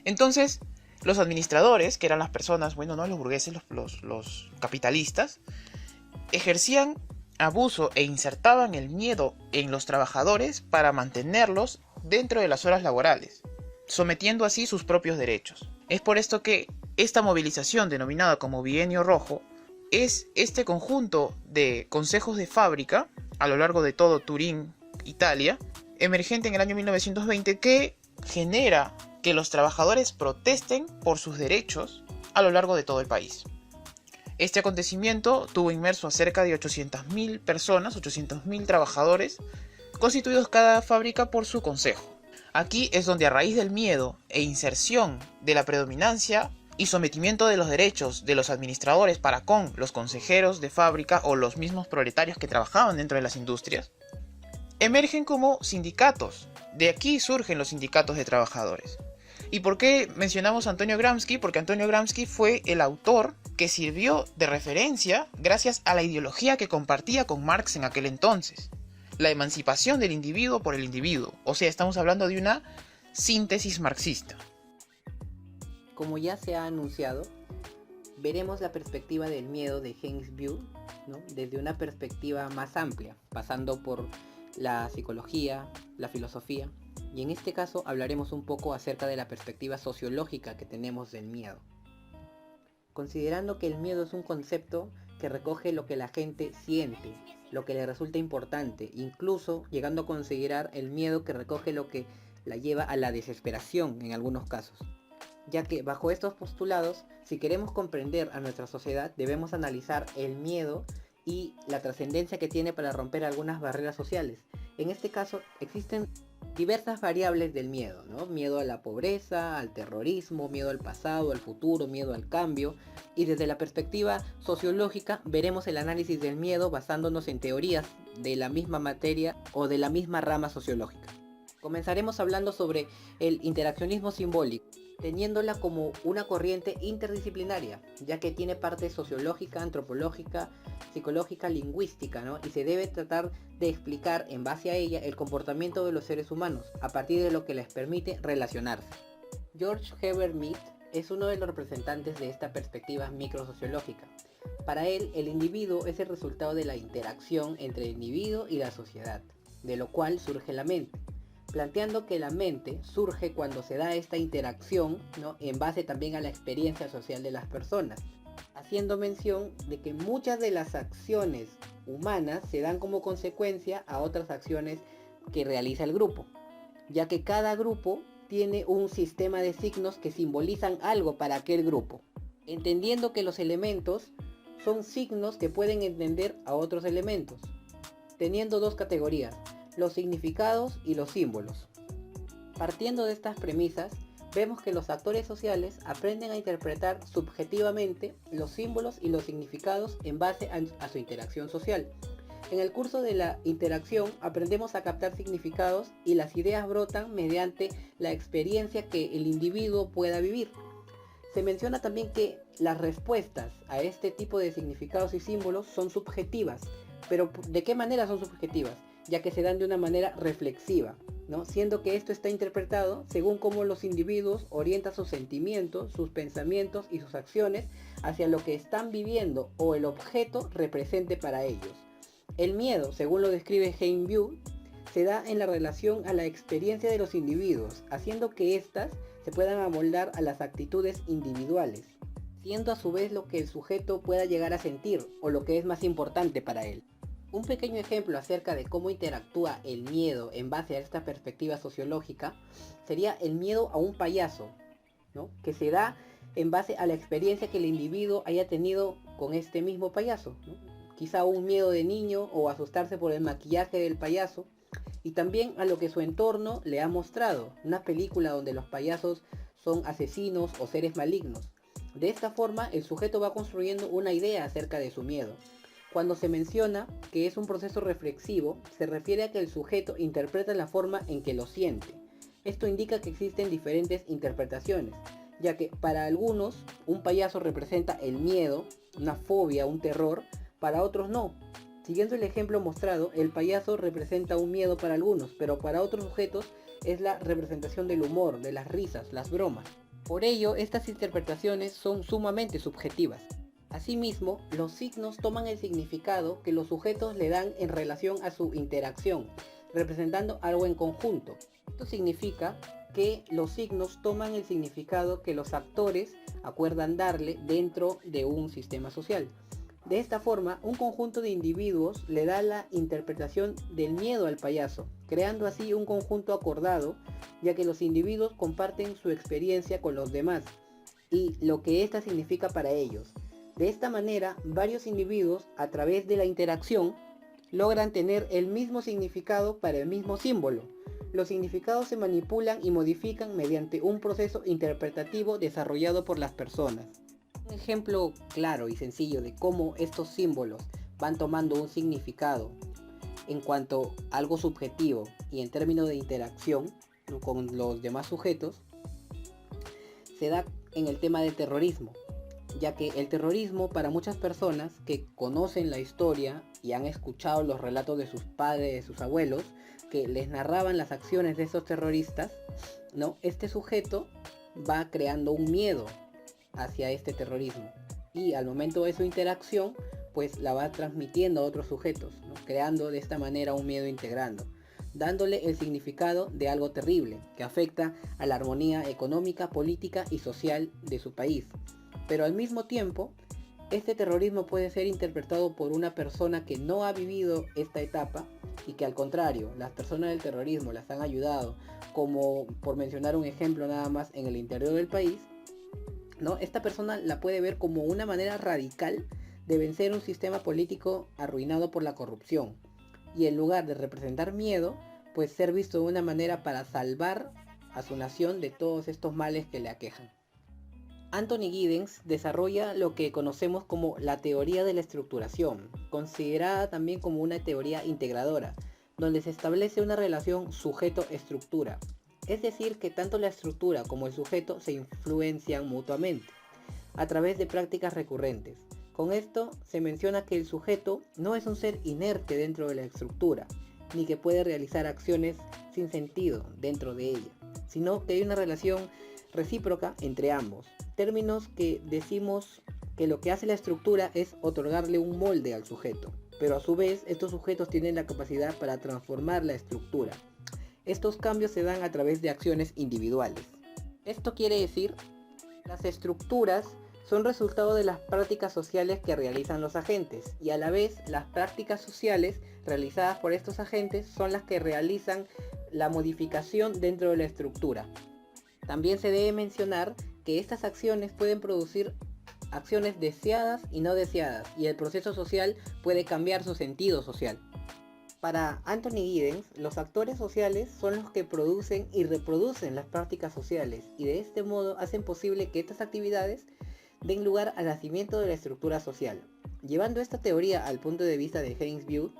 Entonces, los administradores, que eran las personas, bueno, no los burgueses, los capitalistas, ejercían abuso e insertaban el miedo en los trabajadores para mantenerlos dentro de las horas laborales, sometiendo así sus propios derechos. Es por esto que esta movilización, denominada como Bienio Rojo, es este conjunto de consejos de fábrica a lo largo de todo Turín, Italia, emergente en el año 1920, que genera que los trabajadores protesten por sus derechos a lo largo de todo el país. Este acontecimiento tuvo inmerso a cerca de 800.000 personas, 800.000 trabajadores, constituidos cada fábrica por su consejo. Aquí es donde, a raíz del miedo e inserción de la predominancia y sometimiento de los derechos de los administradores para con los consejeros de fábrica o los mismos proletarios que trabajaban dentro de las industrias, emergen como sindicatos. De aquí surgen los sindicatos de trabajadores. ¿Y por qué mencionamos a Antonio Gramsci? Porque Antonio Gramsci fue el autor que sirvió de referencia gracias a la ideología que compartía con Marx en aquel entonces. La emancipación del individuo por el individuo. O sea, estamos hablando de una síntesis marxista. Como ya se ha anunciado, veremos la perspectiva del miedo de James Beard, ¿no?, desde una perspectiva más amplia, pasando por la psicología, la filosofía, y en este caso hablaremos un poco acerca de la perspectiva sociológica que tenemos del miedo. Considerando que el miedo es un concepto que recoge lo que la gente siente, lo que le resulta importante, incluso llegando a considerar el miedo que recoge lo que la lleva a la desesperación en algunos casos. Ya que bajo estos postulados, si queremos comprender a nuestra sociedad, debemos analizar el miedo y la trascendencia que tiene para romper algunas barreras sociales. En este caso existen diversas variables del miedo, ¿no? Miedo a la pobreza, al terrorismo, miedo al pasado, al futuro, miedo al cambio. Y desde la perspectiva sociológica veremos el análisis del miedo basándonos en teorías de la misma materia o de la misma rama sociológica. Comenzaremos hablando sobre el interaccionismo simbólico, teniéndola como una corriente interdisciplinaria, ya que tiene parte sociológica, antropológica, psicológica, lingüística, ¿no? Y se debe tratar de explicar en base a ella el comportamiento de los seres humanos, a partir de lo que les permite relacionarse. George Herbert Mead es uno de los representantes de esta perspectiva microsociológica. Para él, el individuo es el resultado de la interacción entre el individuo y la sociedad, de lo cual surge la mente, planteando que la mente surge cuando se da esta interacción, ¿no?, en base también a la experiencia social de las personas, haciendo mención de que muchas de las acciones humanas se dan como consecuencia a otras acciones que realiza el grupo, ya que cada grupo tiene un sistema de signos que simbolizan algo para aquel grupo, entendiendo que los elementos son signos que pueden entender a otros elementos, teniendo dos categorías: los significados y los símbolos. Partiendo de estas premisas, vemos que los actores sociales aprenden a interpretar subjetivamente los símbolos y los significados en base a su interacción social. En el curso de la interacción aprendemos a captar significados y las ideas brotan mediante la experiencia que el individuo pueda vivir. Se menciona también que las respuestas a este tipo de significados y símbolos son subjetivas, pero ¿de qué manera son subjetivas? Ya que se dan de una manera reflexiva, ¿no? Siendo que esto está interpretado según cómo los individuos orientan sus sentimientos, sus pensamientos y sus acciones hacia lo que están viviendo o el objeto represente para ellos. El miedo, según lo describe Hein Bu, se da en la relación a la experiencia de los individuos, haciendo que éstas se puedan amoldar a las actitudes individuales, siendo a su vez lo que el sujeto pueda llegar a sentir o lo que es más importante para él. Un pequeño ejemplo acerca de cómo interactúa el miedo en base a esta perspectiva sociológica sería el miedo a un payaso, ¿no? Que se da en base a la experiencia que el individuo haya tenido con este mismo payaso, ¿no? Quizá un miedo de niño o asustarse por el maquillaje del payaso, y también a lo que su entorno le ha mostrado, una película donde los payasos son asesinos o seres malignos. De esta forma el sujeto va construyendo una idea acerca de su miedo. Cuando se menciona que es un proceso reflexivo, se refiere a que el sujeto interpreta la forma en que lo siente. Esto indica que existen diferentes interpretaciones, ya que para algunos un payaso representa el miedo, una fobia, un terror, para otros no. Siguiendo el ejemplo mostrado, el payaso representa un miedo para algunos, pero para otros sujetos es la representación del humor, de las risas, las bromas. Por ello, estas interpretaciones son sumamente subjetivas. Asimismo, los signos toman el significado que los sujetos le dan en relación a su interacción, representando algo en conjunto. Esto significa que los signos toman el significado que los actores acuerdan darle dentro de un sistema social. De esta forma, un conjunto de individuos le da la interpretación del miedo al payaso, creando así un conjunto acordado, ya que los individuos comparten su experiencia con los demás y lo que ésta significa para ellos. De esta manera, varios individuos, a través de la interacción, logran tener el mismo significado para el mismo símbolo. Los significados se manipulan y modifican mediante un proceso interpretativo desarrollado por las personas. Un ejemplo claro y sencillo de cómo estos símbolos van tomando un significado en cuanto a algo subjetivo y en términos de interacción, ¿no?, con los demás sujetos, se da en el tema del terrorismo, ya que el terrorismo, para muchas personas que conocen la historia y han escuchado los relatos de sus padres, de sus abuelos, que les narraban las acciones de estos terroristas, ¿no?, este sujeto va creando un miedo hacia este terrorismo y al momento de su interacción pues la va transmitiendo a otros sujetos, ¿no?, creando de esta manera un miedo integrando, dándole el significado de algo terrible que afecta a la armonía económica, política y social de su país. Pero al mismo tiempo, este terrorismo puede ser interpretado por una persona que no ha vivido esta etapa y que al contrario, las personas del terrorismo las han ayudado, como por mencionar un ejemplo nada más en el interior del país, ¿no? Esta persona la puede ver como una manera radical de vencer un sistema político arruinado por la corrupción, y en lugar de representar miedo, pues ser visto de una manera para salvar a su nación de todos estos males que le aquejan. Anthony Giddens desarrolla lo que conocemos como la teoría de la estructuración, considerada también como una teoría integradora, donde se establece una relación sujeto-estructura. Es decir, que tanto la estructura como el sujeto se influencian mutuamente, a través de prácticas recurrentes. Con esto se menciona que el sujeto no es un ser inerte dentro de la estructura, ni que puede realizar acciones sin sentido dentro de ella, sino que hay una relación recíproca entre ambos. Términos que decimos que lo que hace la estructura es otorgarle un molde al sujeto, pero a su vez estos sujetos tienen la capacidad para transformar la estructura. Estos cambios se dan a través de acciones individuales. Esto quiere decir que las estructuras son resultado de las prácticas sociales que realizan los agentes, y a la vez las prácticas sociales realizadas por estos agentes son las que realizan la modificación dentro de la estructura. También se debe mencionar que estas acciones pueden producir acciones deseadas y no deseadas, y el proceso social puede cambiar su sentido social. Para Anthony Giddens, los actores sociales son los que producen y reproducen las prácticas sociales y de este modo hacen posible que estas actividades den lugar al nacimiento de la estructura social. Llevando esta teoría al punto de vista de James Beard,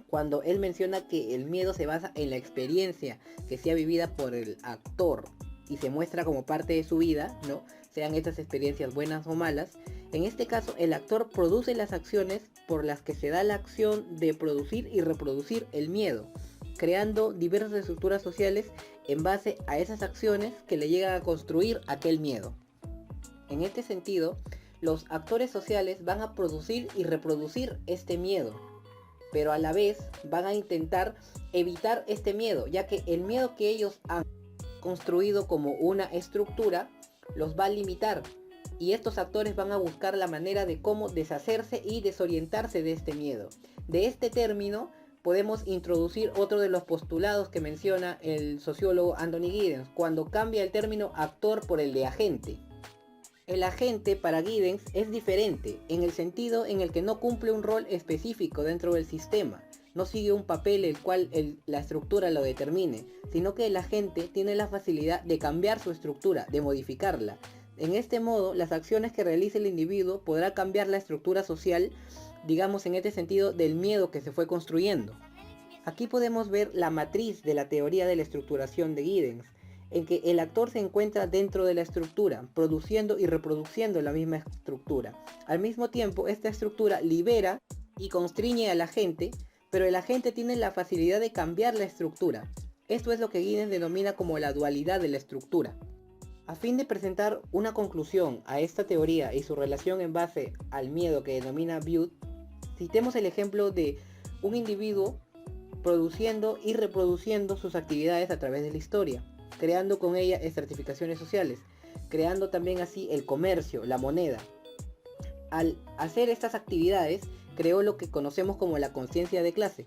cuando él menciona que el miedo se basa en la experiencia que sea vivida por el actor y se muestra como parte de su vida, ¿no? Sean estas experiencias buenas o malas, en este caso el actor produce las acciones por las que se da la acción de producir y reproducir el miedo, creando diversas estructuras sociales en base a esas acciones que le llegan a construir aquel miedo. En este sentido, los actores sociales van a producir y reproducir este miedo, pero a la vez van a intentar evitar este miedo, ya que el miedo que ellos han construido como una estructura los va a limitar, y estos actores van a buscar la manera de cómo deshacerse y desorientarse de este miedo. De este término podemos introducir otro de los postulados que menciona el sociólogo Anthony Giddens, cuando cambia el término actor por el de agente. El agente para Giddens es diferente, en el sentido en el que no cumple un rol específico dentro del sistema, no sigue un papel el cual la estructura lo determine, sino que el agente tiene la facilidad de cambiar su estructura, de modificarla. En este modo, las acciones que realice el individuo podrá cambiar la estructura social, digamos en este sentido, del miedo que se fue construyendo. Aquí podemos ver la matriz de la teoría de la estructuración de Giddens, en que el actor se encuentra dentro de la estructura, produciendo y reproduciendo la misma estructura. Al mismo tiempo, esta estructura libera y constriñe a la gente, pero el agente tiene la facilidad de cambiar la estructura. Esto es lo que Giddens denomina como la dualidad de la estructura. A fin de presentar una conclusión a esta teoría y su relación en base al miedo que denomina Beard, citemos el ejemplo de un individuo produciendo y reproduciendo sus actividades a través de la historia, creando con ella estratificaciones sociales, creando también así el comercio, la moneda. Al hacer estas actividades, creó lo que conocemos como la conciencia de clase,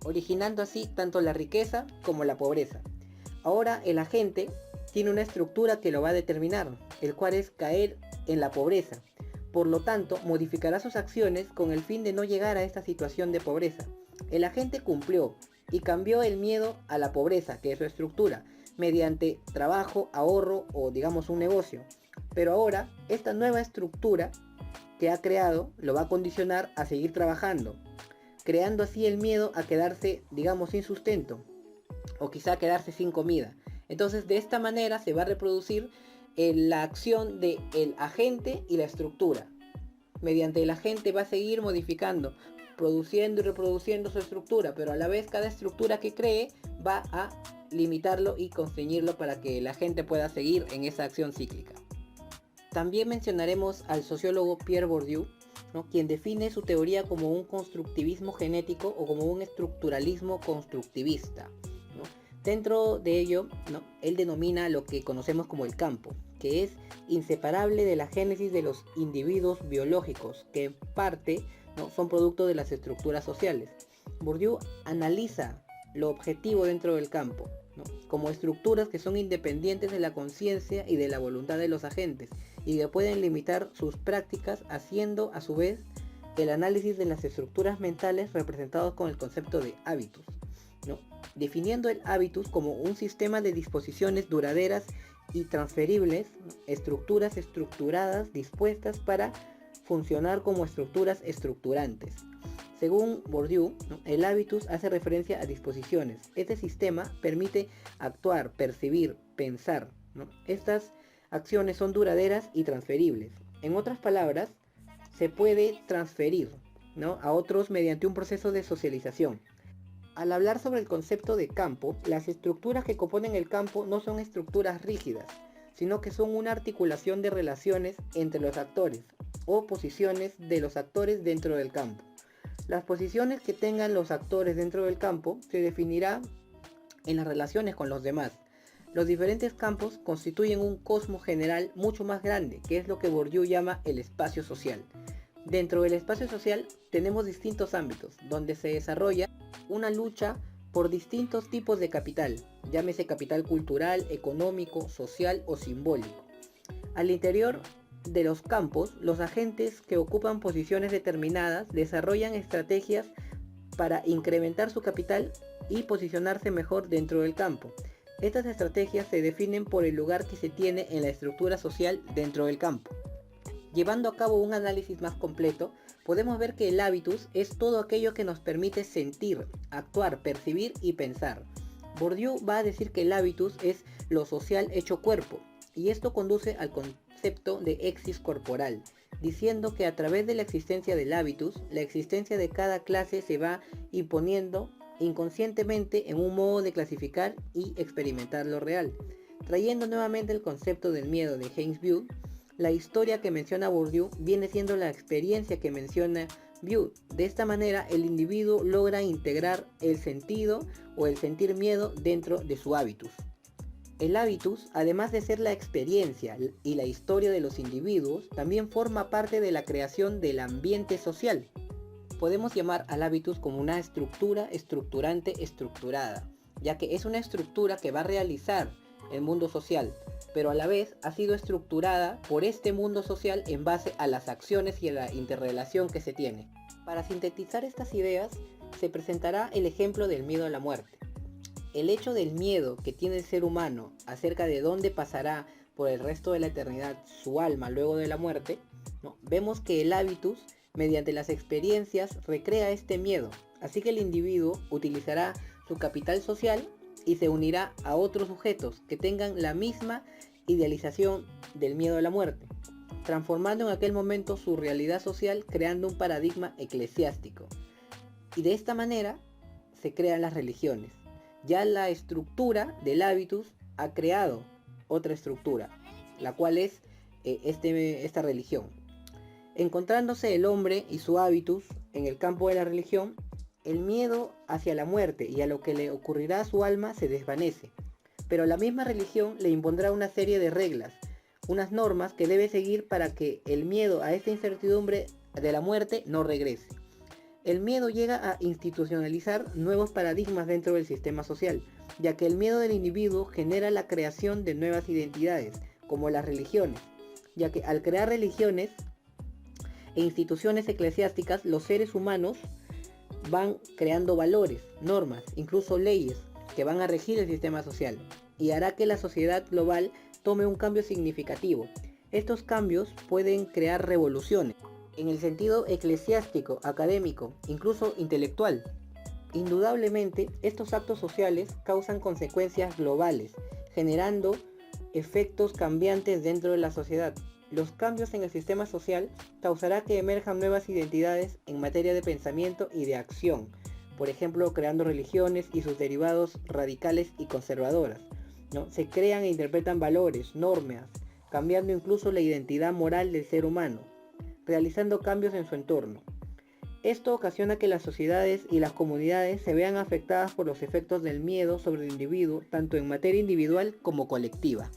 originando así tanto la riqueza como la pobreza. Ahora el agente tiene una estructura que lo va a determinar, el cual es caer en la pobreza. Por lo tanto, modificará sus acciones con el fin de no llegar a esta situación de pobreza. El agente cumplió y cambió el miedo a la pobreza, que es su estructura, mediante trabajo, ahorro o digamos un negocio. Pero ahora, esta nueva estructura que ha creado lo va a condicionar a seguir trabajando, creando así el miedo a quedarse, digamos, sin sustento, o quizá quedarse sin comida. Entonces de esta manera se va a reproducir la acción del agente y la estructura. Mediante el agente va a seguir modificando, produciendo y reproduciendo su estructura, pero a la vez cada estructura que cree va a limitarlo y constreñirlo para que el agente pueda seguir en esa acción cíclica. También mencionaremos al sociólogo Pierre Bourdieu, ¿no?, quien define su teoría como un constructivismo genético o como un estructuralismo constructivista. Dentro de ello, ¿no?, él denomina lo que conocemos como el campo, que es inseparable de la génesis de los individuos biológicos, que en parte, ¿no?, son producto de las estructuras sociales. Bourdieu analiza lo objetivo dentro del campo, ¿no?, como estructuras que son independientes de la conciencia y de la voluntad de los agentes, y que pueden limitar sus prácticas, haciendo a su vez el análisis de las estructuras mentales representados con el concepto de hábitus, ¿no?, definiendo el hábitus como un sistema de disposiciones duraderas y transferibles, estructuras estructuradas dispuestas para funcionar como estructuras estructurantes. Según Bourdieu, ¿no?, el hábitus hace referencia a disposiciones. Este sistema permite actuar, percibir, pensar, ¿no? Estas acciones son duraderas y transferibles. En otras palabras, se puede transferir, ¿no?, a otros mediante un proceso de socialización. Al hablar sobre el concepto de campo, las estructuras que componen el campo no son estructuras rígidas, sino que son una articulación de relaciones entre los actores o posiciones de los actores dentro del campo. Las posiciones que tengan los actores dentro del campo se definirá en las relaciones con los demás. Los diferentes campos constituyen un cosmos general mucho más grande, que es lo que Bourdieu llama el espacio social. Dentro del espacio social tenemos distintos ámbitos, donde se desarrolla una lucha por distintos tipos de capital, llámese capital cultural, económico, social o simbólico. Al interior de los campos, los agentes que ocupan posiciones determinadas desarrollan estrategias para incrementar su capital y posicionarse mejor dentro del campo. Estas estrategias se definen por el lugar que se tiene en la estructura social dentro del campo. Llevando a cabo un análisis más completo, podemos ver que el hábitus es todo aquello que nos permite sentir, actuar, percibir y pensar. Bourdieu va a decir que el hábitus es lo social hecho cuerpo, y esto conduce al concepto de exis corporal, diciendo que a través de la existencia del hábitus, la existencia de cada clase se va imponiendo inconscientemente en un modo de clasificar y experimentar lo real. Trayendo nuevamente el concepto del miedo de Hainsview, la historia que menciona Bourdieu viene siendo la experiencia que menciona View. De esta manera, el individuo logra integrar el sentido o el sentir miedo dentro de su hábitus. El hábitus, además de ser la experiencia y la historia de los individuos, también forma parte de la creación del ambiente social. Podemos llamar al hábitus como una estructura estructurante estructurada, ya que es una estructura que va a realizar el mundo social, pero a la vez ha sido estructurada por este mundo social en base a las acciones y a la interrelación que se tiene. Para sintetizar estas ideas, se presentará el ejemplo del miedo a la muerte. El hecho del miedo que tiene el ser humano acerca de dónde pasará por el resto de la eternidad su alma luego de la muerte, ¿no? Vemos que el hábitus, mediante las experiencias, recrea este miedo, así que el individuo utilizará su capital social y se unirá a otros sujetos que tengan la misma idealización del miedo a la muerte, transformando en aquel momento su realidad social, creando un paradigma eclesiástico. Y de esta manera se crean las religiones. Ya la estructura del hábitus ha creado otra estructura, la cual es esta religión. Encontrándose el hombre y su hábitus en el campo de la religión, el miedo hacia la muerte y a lo que le ocurrirá a su alma se desvanece, pero la misma religión le impondrá una serie de reglas, unas normas que debe seguir para que el miedo a esta incertidumbre de la muerte no regrese. El miedo llega a institucionalizar nuevos paradigmas dentro del sistema social, ya que el miedo del individuo genera la creación de nuevas identidades, como las religiones, ya que al crear religiones e instituciones eclesiásticas, los seres humanos van creando valores, normas, incluso leyes que van a regir el sistema social y hará que la sociedad global tome un cambio significativo. Estos cambios pueden crear revoluciones en el sentido eclesiástico, académico, incluso intelectual. Indudablemente, estos actos sociales causan consecuencias globales, generando efectos cambiantes dentro de la sociedad. Los cambios en el sistema social causará que emerjan nuevas identidades en materia de pensamiento y de acción, por ejemplo creando religiones y sus derivados radicales y conservadoras, ¿no? Se crean e interpretan valores, normas, cambiando incluso la identidad moral del ser humano, realizando cambios en su entorno. Esto ocasiona que las sociedades y las comunidades se vean afectadas por los efectos del miedo sobre el individuo, tanto en materia individual como colectiva.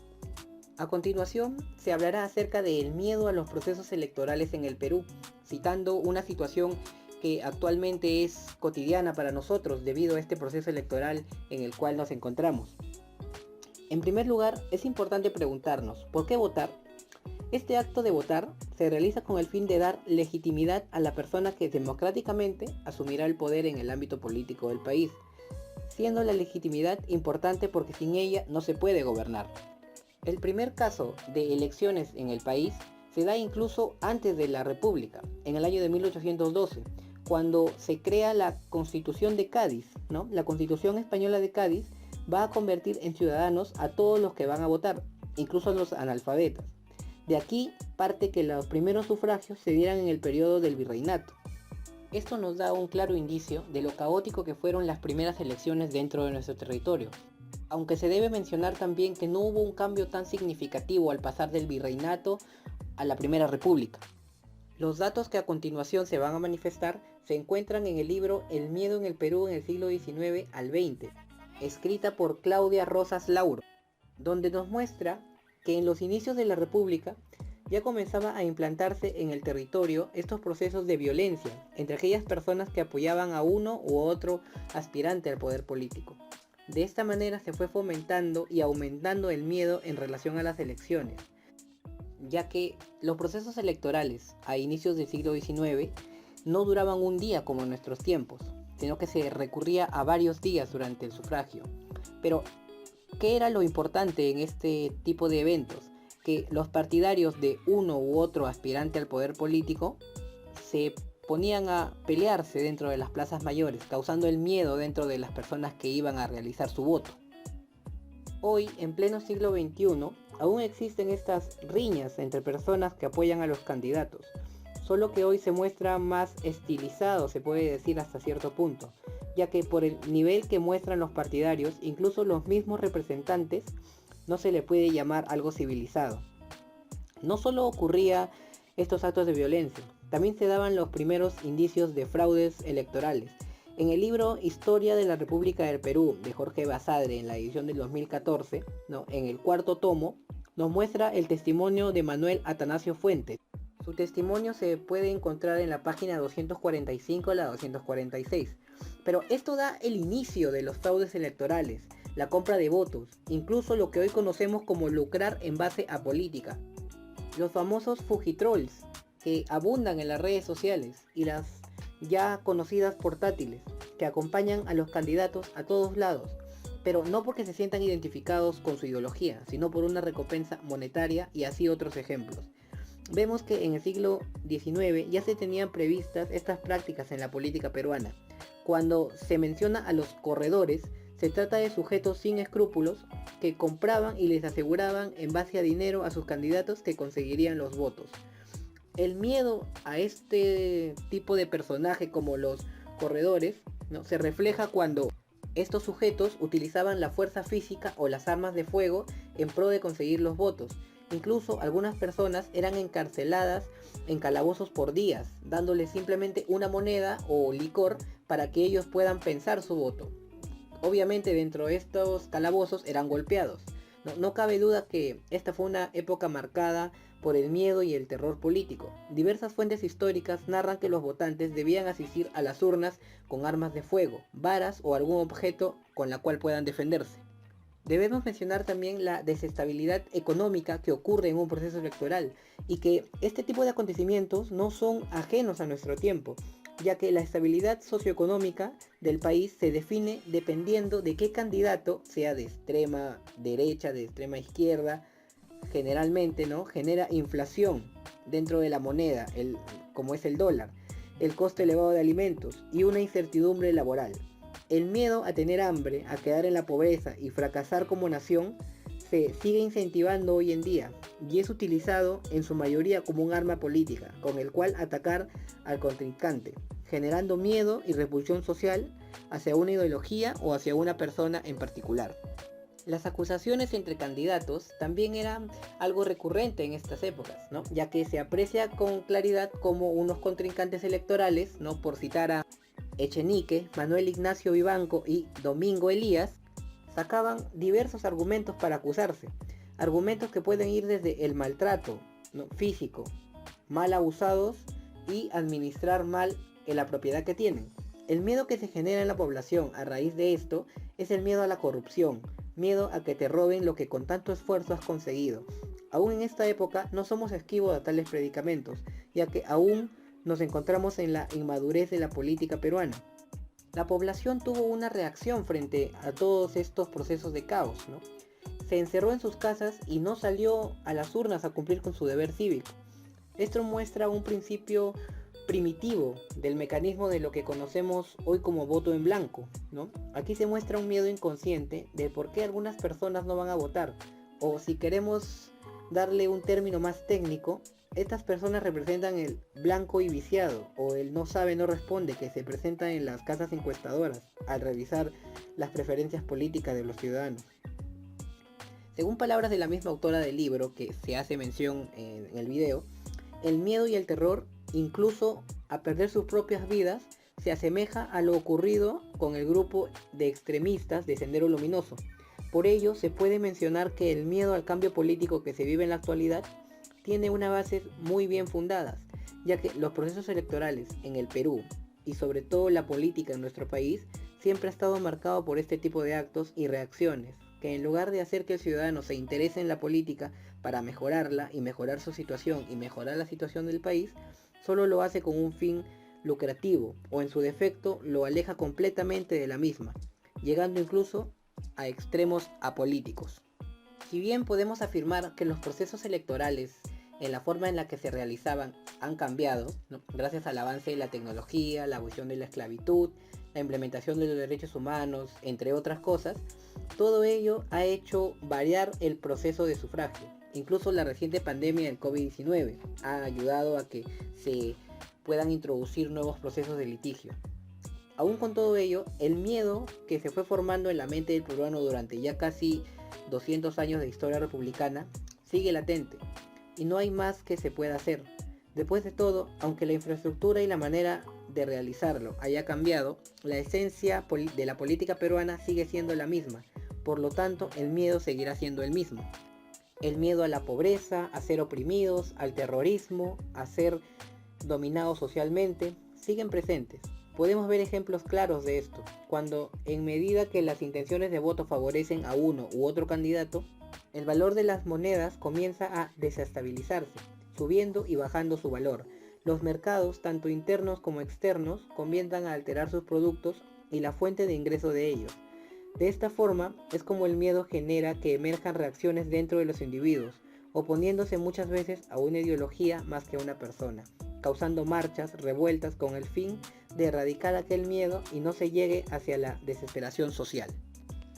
A continuación, se hablará acerca del miedo a los procesos electorales en el Perú, citando una situación que actualmente es cotidiana para nosotros debido a este proceso electoral en el cual nos encontramos. En primer lugar, es importante preguntarnos, ¿por qué votar? Este acto de votar se realiza con el fin de dar legitimidad a la persona que democráticamente asumirá el poder en el ámbito político del país, siendo la legitimidad importante porque sin ella no se puede gobernar. El primer caso de elecciones en el país se da incluso antes de la República, en el año de 1812, cuando se crea la Constitución de Cádiz, ¿no? La Constitución Española de Cádiz va a convertir en ciudadanos a todos los que van a votar, incluso a los analfabetas. De aquí parte que los primeros sufragios se dieran en el periodo del virreinato. Esto nos da un claro indicio de lo caótico que fueron las primeras elecciones dentro de nuestro territorio. Aunque se debe mencionar también que no hubo un cambio tan significativo al pasar del virreinato a la Primera República. Los datos que a continuación se van a manifestar se encuentran en el libro El miedo en el Perú en el siglo XIX al XX, escrita por Claudia Rosas Lauro, donde nos muestra que en los inicios de la República ya comenzaba a implantarse en el territorio estos procesos de violencia entre aquellas personas que apoyaban a uno u otro aspirante al poder político. De esta manera se fue fomentando y aumentando el miedo en relación a las elecciones, ya que los procesos electorales a inicios del siglo XIX no duraban un día como en nuestros tiempos, sino que se recurría a varios días durante el sufragio. Pero, ¿qué era lo importante en este tipo de eventos? Que los partidarios de uno u otro aspirante al poder político se ponían a pelearse dentro de las plazas mayores, causando el miedo dentro de las personas que iban a realizar su voto. Hoy, en pleno siglo XXI, aún existen estas riñas entre personas que apoyan a los candidatos, solo que hoy se muestra más estilizado, se puede decir hasta cierto punto, ya que por el nivel que muestran los partidarios, incluso los mismos representantes, no se le puede llamar algo civilizado. No solo ocurría estos actos de violencia, también se daban los primeros indicios de fraudes electorales. En el libro Historia de la República del Perú de Jorge Basadre, en la edición del 2014, en el cuarto tomo, nos muestra el testimonio de Manuel Atanasio Fuentes. Su testimonio se puede encontrar en la página 245 a la 246. Pero esto da el inicio de los fraudes electorales, la compra de votos, incluso lo que hoy conocemos como lucrar en base a política. Los famosos fujitrolls, que abundan en las redes sociales, y las ya conocidas portátiles, que acompañan a los candidatos a todos lados, pero no porque se sientan identificados con su ideología, sino por una recompensa monetaria y así otros ejemplos. Vemos que en el siglo XIX ya se tenían previstas estas prácticas en la política peruana. Cuando se menciona a los corredores, se trata de sujetos sin escrúpulos que compraban y les aseguraban en base a dinero a sus candidatos que conseguirían los votos. El miedo a este tipo de personaje como los corredores, se refleja cuando estos sujetos utilizaban la fuerza física o las armas de fuego en pro de conseguir los votos. Incluso algunas personas eran encarceladas en calabozos por días, dándoles simplemente una moneda o licor para que ellos puedan pensar su voto. Obviamente dentro de estos calabozos eran golpeados. No cabe duda que esta fue una época marcada por el miedo y el terror político. Diversas fuentes históricas narran que los votantes debían asistir a las urnas con armas de fuego, varas o algún objeto con la cual puedan defenderse. Debemos mencionar también la desestabilidad económica que ocurre en un proceso electoral y que este tipo de acontecimientos no son ajenos a nuestro tiempo, ya que la estabilidad socioeconómica del país se define dependiendo de qué candidato, sea de extrema derecha, de extrema izquierda, generalmente genera inflación dentro de la moneda, como es el dólar, el coste elevado de alimentos y una incertidumbre laboral. El miedo a tener hambre, a quedar en la pobreza y fracasar como nación se sigue incentivando hoy en día y es utilizado en su mayoría como un arma política con el cual atacar al contrincante, generando miedo y repulsión social hacia una ideología o hacia una persona en particular. Las acusaciones entre candidatos también eran algo recurrente en estas épocas, ya que se aprecia con claridad como unos contrincantes electorales, por citar a Echenique, Manuel Ignacio Vivanco y Domingo Elías, sacaban diversos argumentos para acusarse. Argumentos que pueden ir desde el maltrato físico, mal abusados y administrar mal la propiedad que tienen. El miedo que se genera en la población a raíz de esto es el miedo a la corrupción, miedo a que te roben lo que con tanto esfuerzo has conseguido. Aún en esta época no somos esquivos a tales predicamentos, ya que aún nos encontramos en la inmadurez de la política peruana. La población tuvo una reacción frente a todos estos procesos de caos, Se encerró en sus casas y no salió a las urnas a cumplir con su deber cívico. Esto muestra un principio primitivo del mecanismo de lo que conocemos hoy como voto en blanco, Aquí se muestra un miedo inconsciente de por qué algunas personas no van a votar, o si queremos darle un término más técnico, estas personas representan el blanco y viciado o el no sabe, no responde que se presenta en las casas encuestadoras al revisar las preferencias políticas de los ciudadanos. Según palabras de la misma autora del libro que se hace mención en el video, el miedo y el terror, incluso a perder sus propias vidas, se asemeja a lo ocurrido con el grupo de extremistas de Sendero Luminoso. Por ello, se puede mencionar que el miedo al cambio político que se vive en la actualidad tiene unas bases muy bien fundadas, ya que los procesos electorales en el Perú y sobre todo la política en nuestro país siempre ha estado marcado por este tipo de actos y reacciones, que en lugar de hacer que el ciudadano se interese en la política para mejorarla y mejorar su situación y mejorar la situación del país, solo lo hace con un fin lucrativo o en su defecto lo aleja completamente de la misma, llegando incluso a extremos apolíticos. Si bien podemos afirmar que los procesos electorales en la forma en la que se realizaban han cambiado, ¿no?, gracias al avance de la tecnología, la abolición de la esclavitud, la implementación de los derechos humanos, entre otras cosas, todo ello ha hecho variar el proceso de sufragio. Incluso la reciente pandemia del COVID-19 ha ayudado a que se puedan introducir nuevos procesos de litigio. Aún con todo ello, el miedo que se fue formando en la mente del peruano durante ya casi 200 años de historia republicana sigue latente y no hay más que se pueda hacer. Después de todo, aunque la infraestructura y la manera de realizarlo haya cambiado, la esencia de la política peruana sigue siendo la misma. Por lo tanto, el miedo seguirá siendo el mismo. El miedo a la pobreza, a ser oprimidos, al terrorismo, a ser dominados socialmente, siguen presentes. Podemos ver ejemplos claros de esto, cuando en medida que las intenciones de voto favorecen a uno u otro candidato, el valor de las monedas comienza a desestabilizarse, subiendo y bajando su valor. Los mercados, tanto internos como externos, comienzan a alterar sus productos y la fuente de ingreso de ellos. De esta forma es como el miedo genera que emerjan reacciones dentro de los individuos, oponiéndose muchas veces a una ideología más que a una persona, causando marchas, revueltas con el fin de erradicar aquel miedo y no se llegue hacia la desesperación social.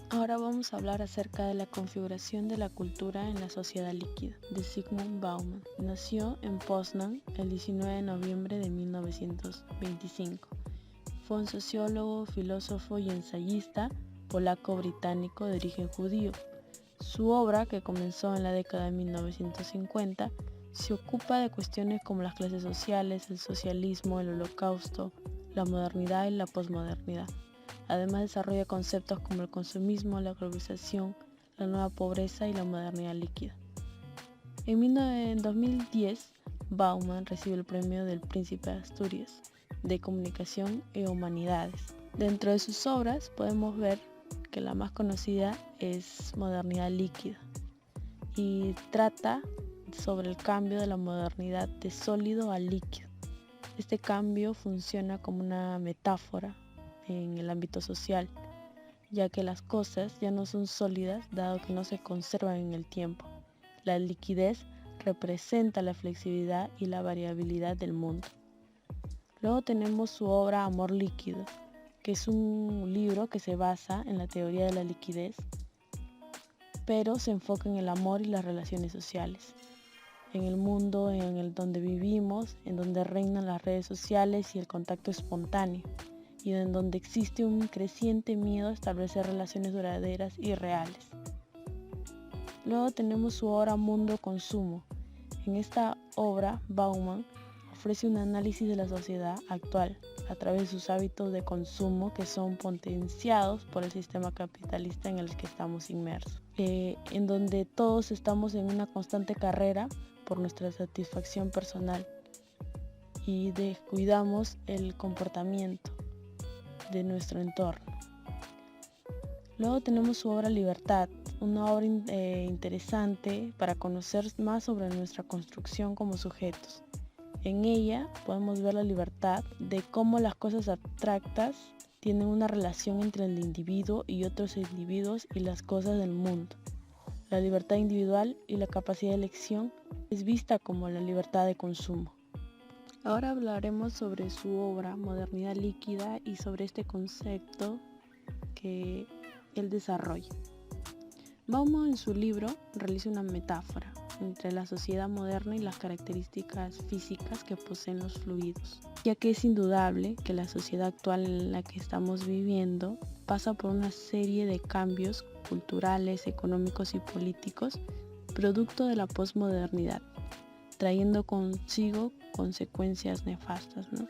Ahora vamos a hablar acerca de la configuración de la cultura en la sociedad líquida, de Zygmunt Bauman. Nació en Poznan el 19 de noviembre de 1925. Fue un sociólogo, filósofo y ensayista polaco-británico de origen judío. Su obra, que comenzó en la década de 1950, se ocupa de cuestiones como las clases sociales, el socialismo, el holocausto, la modernidad y la posmodernidad. Además desarrolla conceptos como el consumismo, la globalización, la nueva pobreza y la modernidad líquida. En 2010, Bauman recibió el premio del Príncipe de Asturias de Comunicación y Humanidades. Dentro de sus obras podemos ver que la más conocida es Modernidad líquida y trata sobre el cambio de la modernidad de sólido a líquido. Este cambio funciona como una metáfora en el ámbito social, ya que las cosas ya no son sólidas dado que no se conservan en el tiempo. La liquidez representa la flexibilidad y la variabilidad del mundo. Luego tenemos su obra Amor líquido, que es un libro que se basa en la teoría de la liquidez, pero se enfoca en el amor y las relaciones sociales, en el mundo en el donde vivimos, en donde reinan las redes sociales y el contacto espontáneo, y en donde existe un creciente miedo a establecer relaciones duraderas y reales. Luego tenemos su obra Mundo Consumo. En esta obra, Bauman ofrece un análisis de la sociedad actual a través de sus hábitos de consumo que son potenciados por el sistema capitalista en el que estamos inmersos, en donde todos estamos en una constante carrera por nuestra satisfacción personal y descuidamos el comportamiento de nuestro entorno. Luego tenemos su obra Libertad, una obra interesante para conocer más sobre nuestra construcción como sujetos. En ella podemos ver la libertad de cómo las cosas abstractas tienen una relación entre el individuo y otros individuos y las cosas del mundo. La libertad individual y la capacidad de elección es vista como la libertad de consumo. Ahora hablaremos sobre su obra Modernidad líquida y sobre este concepto que él desarrolla. Bauman en su libro realiza una metáfora entre la sociedad moderna y las características físicas que poseen los fluidos, ya que es indudable que la sociedad actual en la que estamos viviendo pasa por una serie de cambios culturales, económicos y políticos producto de la posmodernidad, trayendo consigo consecuencias nefastas, ¿no?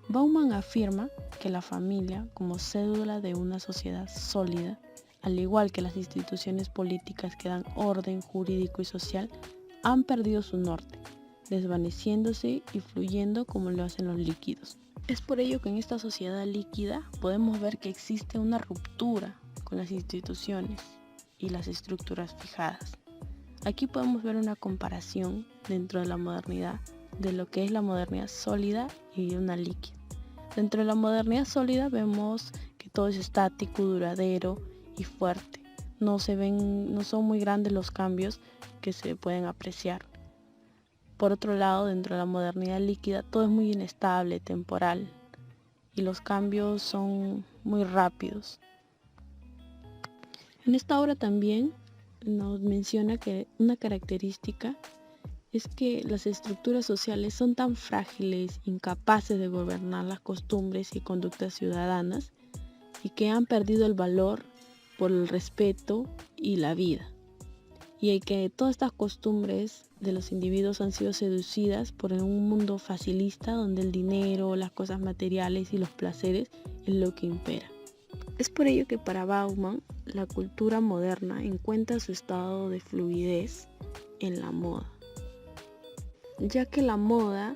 Bauman afirma que la familia, como cédula de una sociedad sólida, al igual que las instituciones políticas que dan orden jurídico y social, han perdido su norte, desvaneciéndose y fluyendo como lo hacen los líquidos. Es por ello que en esta sociedad líquida podemos ver que existe una ruptura con las instituciones y las estructuras fijadas. Aquí podemos ver una comparación dentro de la modernidad de lo que es la modernidad sólida y una líquida. Dentro de la modernidad sólida vemos que todo es estático, duradero y fuerte. No son muy grandes los cambios que se pueden apreciar. Por otro lado, dentro de la modernidad líquida todo es muy inestable, temporal, y los cambios son muy rápidos. En esta obra también nos menciona que una característica es que las estructuras sociales son tan frágiles, incapaces de gobernar las costumbres y conductas ciudadanas, y que han perdido el valor por el respeto y la vida. Y que todas estas costumbres de los individuos han sido seducidas por un mundo facilista donde el dinero, las cosas materiales y los placeres es lo que impera. Es por ello que para Bauman la cultura moderna encuentra su estado de fluidez en la moda, ya que la moda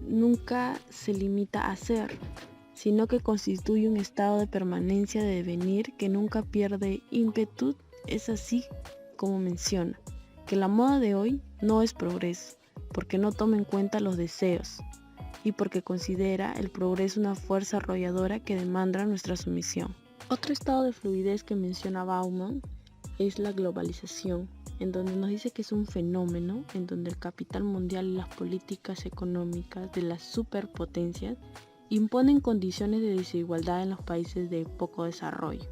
nunca se limita a ser, sino que constituye un estado de permanencia de devenir que nunca pierde ímpetu. Es así como menciona que la moda de hoy no es progreso, porque no toma en cuenta los deseos y porque considera el progreso una fuerza arrolladora que demanda nuestra sumisión. Otro estado de fluidez que menciona Bauman es la globalización, en donde nos dice que es un fenómeno en donde el capital mundial y las políticas económicas de las superpotencias imponen condiciones de desigualdad en los países de poco desarrollo.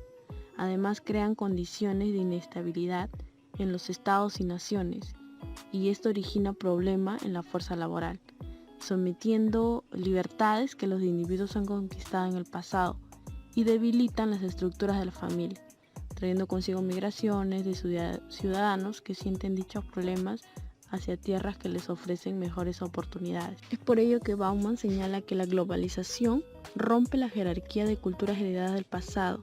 Además, crean condiciones de inestabilidad en los estados y naciones, y esto origina problemas en la fuerza laboral, sometiendo libertades que los individuos han conquistado en el pasado y debilitan las estructuras de la familia, trayendo consigo migraciones de ciudadanos que sienten dichos problemas hacia tierras que les ofrecen mejores oportunidades. Es por ello que Bauman señala que la globalización rompe la jerarquía de culturas heredadas del pasado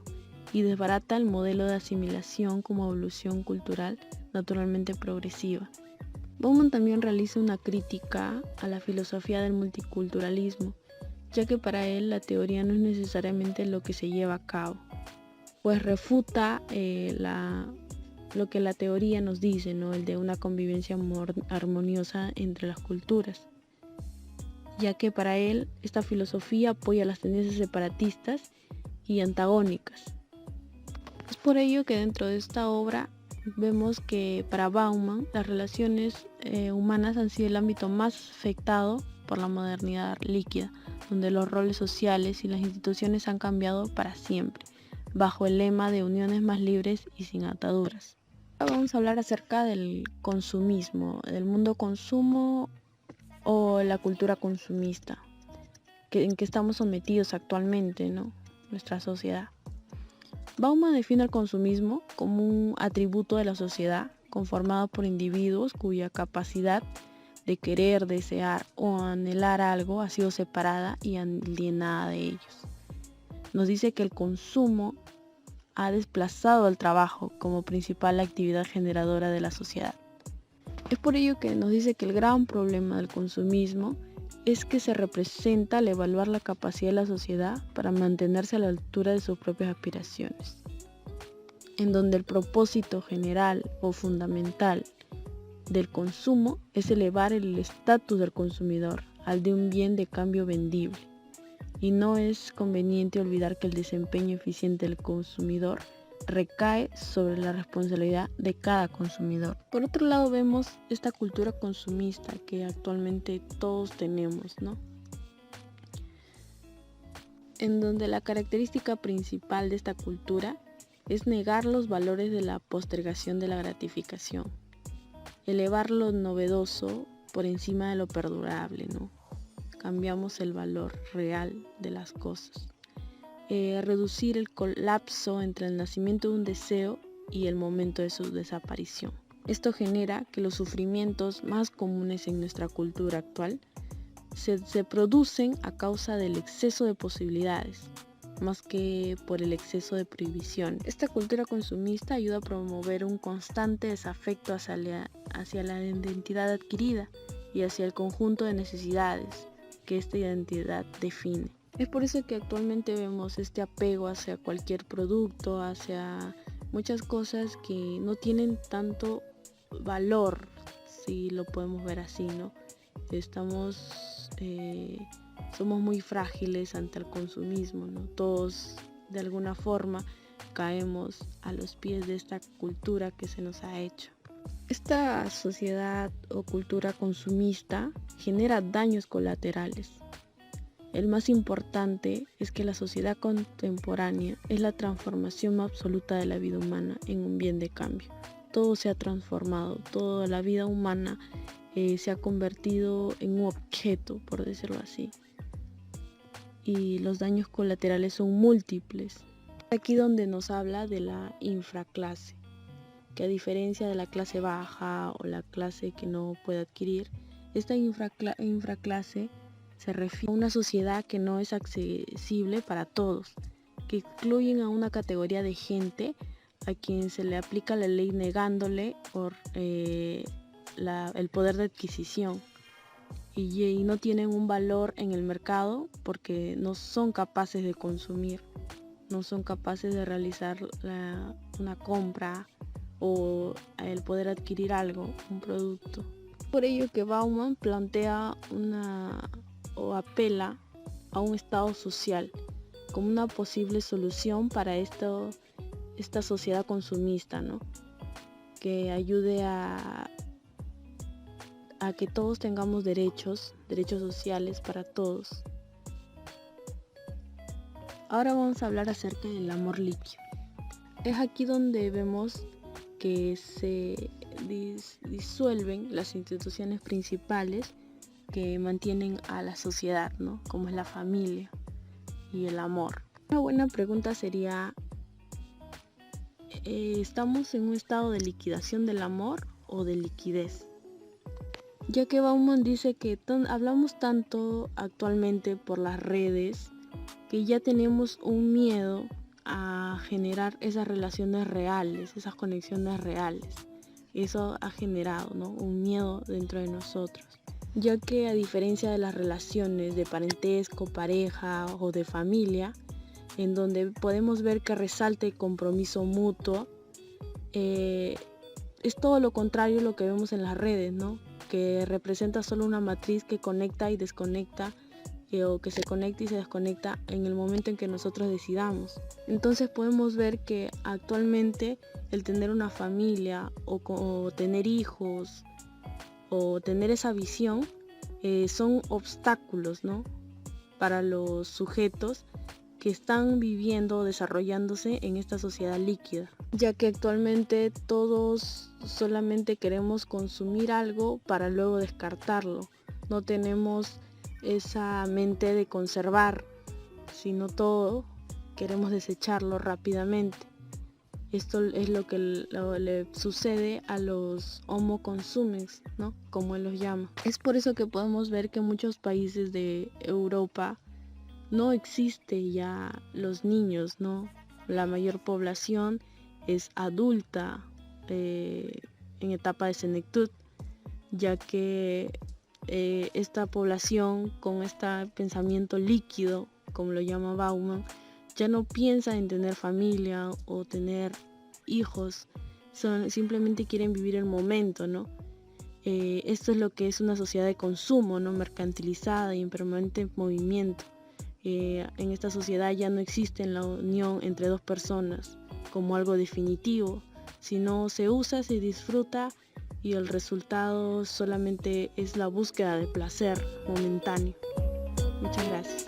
y desbarata el modelo de asimilación como evolución cultural naturalmente progresiva. Bauman también realiza una crítica a la filosofía del multiculturalismo, ya que para él la teoría no es necesariamente lo que se lleva a cabo, pues refuta lo que la teoría nos dice, ¿no? El de una convivencia armoniosa entre las culturas, ya que para él esta filosofía apoya las tendencias separatistas y antagónicas. Es por ello que dentro de esta obra vemos que para Bauman las relaciones humanas han sido el ámbito más afectado por la modernidad líquida, donde los roles sociales y las instituciones han cambiado para siempre, bajo el lema de uniones más libres y sin ataduras. Ahora vamos a hablar acerca del consumismo, del mundo consumo o la cultura consumista, en que estamos sometidos actualmente, ¿no? Nuestra sociedad. Bauman define el consumismo como un atributo de la sociedad conformado por individuos cuya capacidad de querer, desear o anhelar algo ha sido separada y alienada de ellos. Nos dice que el consumo ha desplazado al trabajo como principal actividad generadora de la sociedad. Es por ello que nos dice que el gran problema del consumismo es que se representa al evaluar la capacidad de la sociedad para mantenerse a la altura de sus propias aspiraciones, en donde el propósito general o fundamental del consumo es elevar el estatus del consumidor al de un bien de cambio vendible, y no es conveniente olvidar que el desempeño eficiente del consumidor recae sobre la responsabilidad de cada consumidor. Por otro lado, vemos esta cultura consumista que actualmente todos tenemos, ¿no? En donde la característica principal de esta cultura es negar los valores de la postergación de la gratificación, elevar lo novedoso por encima de lo perdurable, ¿no? Cambiamos el valor real de las cosas. Reducir el colapso entre el nacimiento de un deseo y el momento de su desaparición. Esto genera que los sufrimientos más comunes en nuestra cultura actual se producen a causa del exceso de posibilidades, más que por el exceso de prohibición. Esta cultura consumista ayuda a promover un constante desafecto hacia la identidad adquirida y hacia el conjunto de necesidades que esta identidad define. Es por eso que actualmente vemos este apego hacia cualquier producto, hacia muchas cosas que no tienen tanto valor, si lo podemos ver así, ¿no? somos muy frágiles ante el consumismo, ¿no? Todos de alguna forma caemos a los pies de esta cultura que se nos ha hecho. Esta sociedad o cultura consumista genera daños colaterales. El más importante es que la sociedad contemporánea es la transformación absoluta de la vida humana en un bien de cambio. Todo se ha transformado, toda la vida humana se ha convertido en un objeto, por decirlo así. Y los daños colaterales son múltiples. Aquí donde nos habla de la infraclase, que a diferencia de la clase baja o la clase que no puede adquirir, esta infraclase se refiere a una sociedad que no es accesible para todos, que excluyen a una categoría de gente a quien se le aplica la ley negándole el poder de adquisición y no tienen un valor en el mercado porque no son capaces de consumir, no son capaces de realizar una compra o el poder adquirir algo, un producto. Por ello que Bauman plantea o apela a un estado social como una posible solución para esta sociedad consumista, ¿no? Que ayude a que todos tengamos derechos sociales para todos. Ahora vamos a hablar acerca del amor líquido. Es aquí donde vemos que se disuelven las instituciones principales que mantienen a la sociedad, ¿no? Como es la familia y el amor. Una buena pregunta sería, ¿estamos en un estado de liquidación del amor o de liquidez? Ya que Bauman dice que hablamos tanto actualmente por las redes que ya tenemos un miedo a generar esas relaciones reales, esas conexiones reales. Eso ha generado, ¿no?, un miedo dentro de nosotros, ya que a diferencia de las relaciones de parentesco, pareja o de familia, en donde podemos ver que resalta el compromiso mutuo, es todo lo contrario lo que vemos en las redes, ¿no?, que representa solo una matriz que conecta y desconecta, o que se conecta y se desconecta en el momento en que nosotros decidamos. Entonces podemos ver que actualmente el tener una familia o tener hijos o tener esa visión son obstáculos, ¿no?, para los sujetos que están viviendo o desarrollándose en esta sociedad líquida, ya que actualmente todos solamente queremos consumir algo para luego descartarlo. No tenemos esa mente de conservar, sino todo queremos desecharlo rápidamente. Esto es lo que le sucede a los homo consumens, ¿no?, como él los llama. Es por eso que podemos ver que en muchos países de Europa no existe ya los niños, ¿no? La mayor población es adulta en etapa de senectud, ya que esta población con este pensamiento líquido, como lo llama Bauman, ya no piensa en tener familia o tener hijos, simplemente quieren vivir el momento, ¿no? Esto es lo que es una sociedad de consumo, ¿no?, mercantilizada y en permanente movimiento. En esta sociedad ya no existe la unión entre dos personas como algo definitivo, sino se usa, se disfruta y el resultado solamente es la búsqueda de placer momentáneo. Muchas gracias.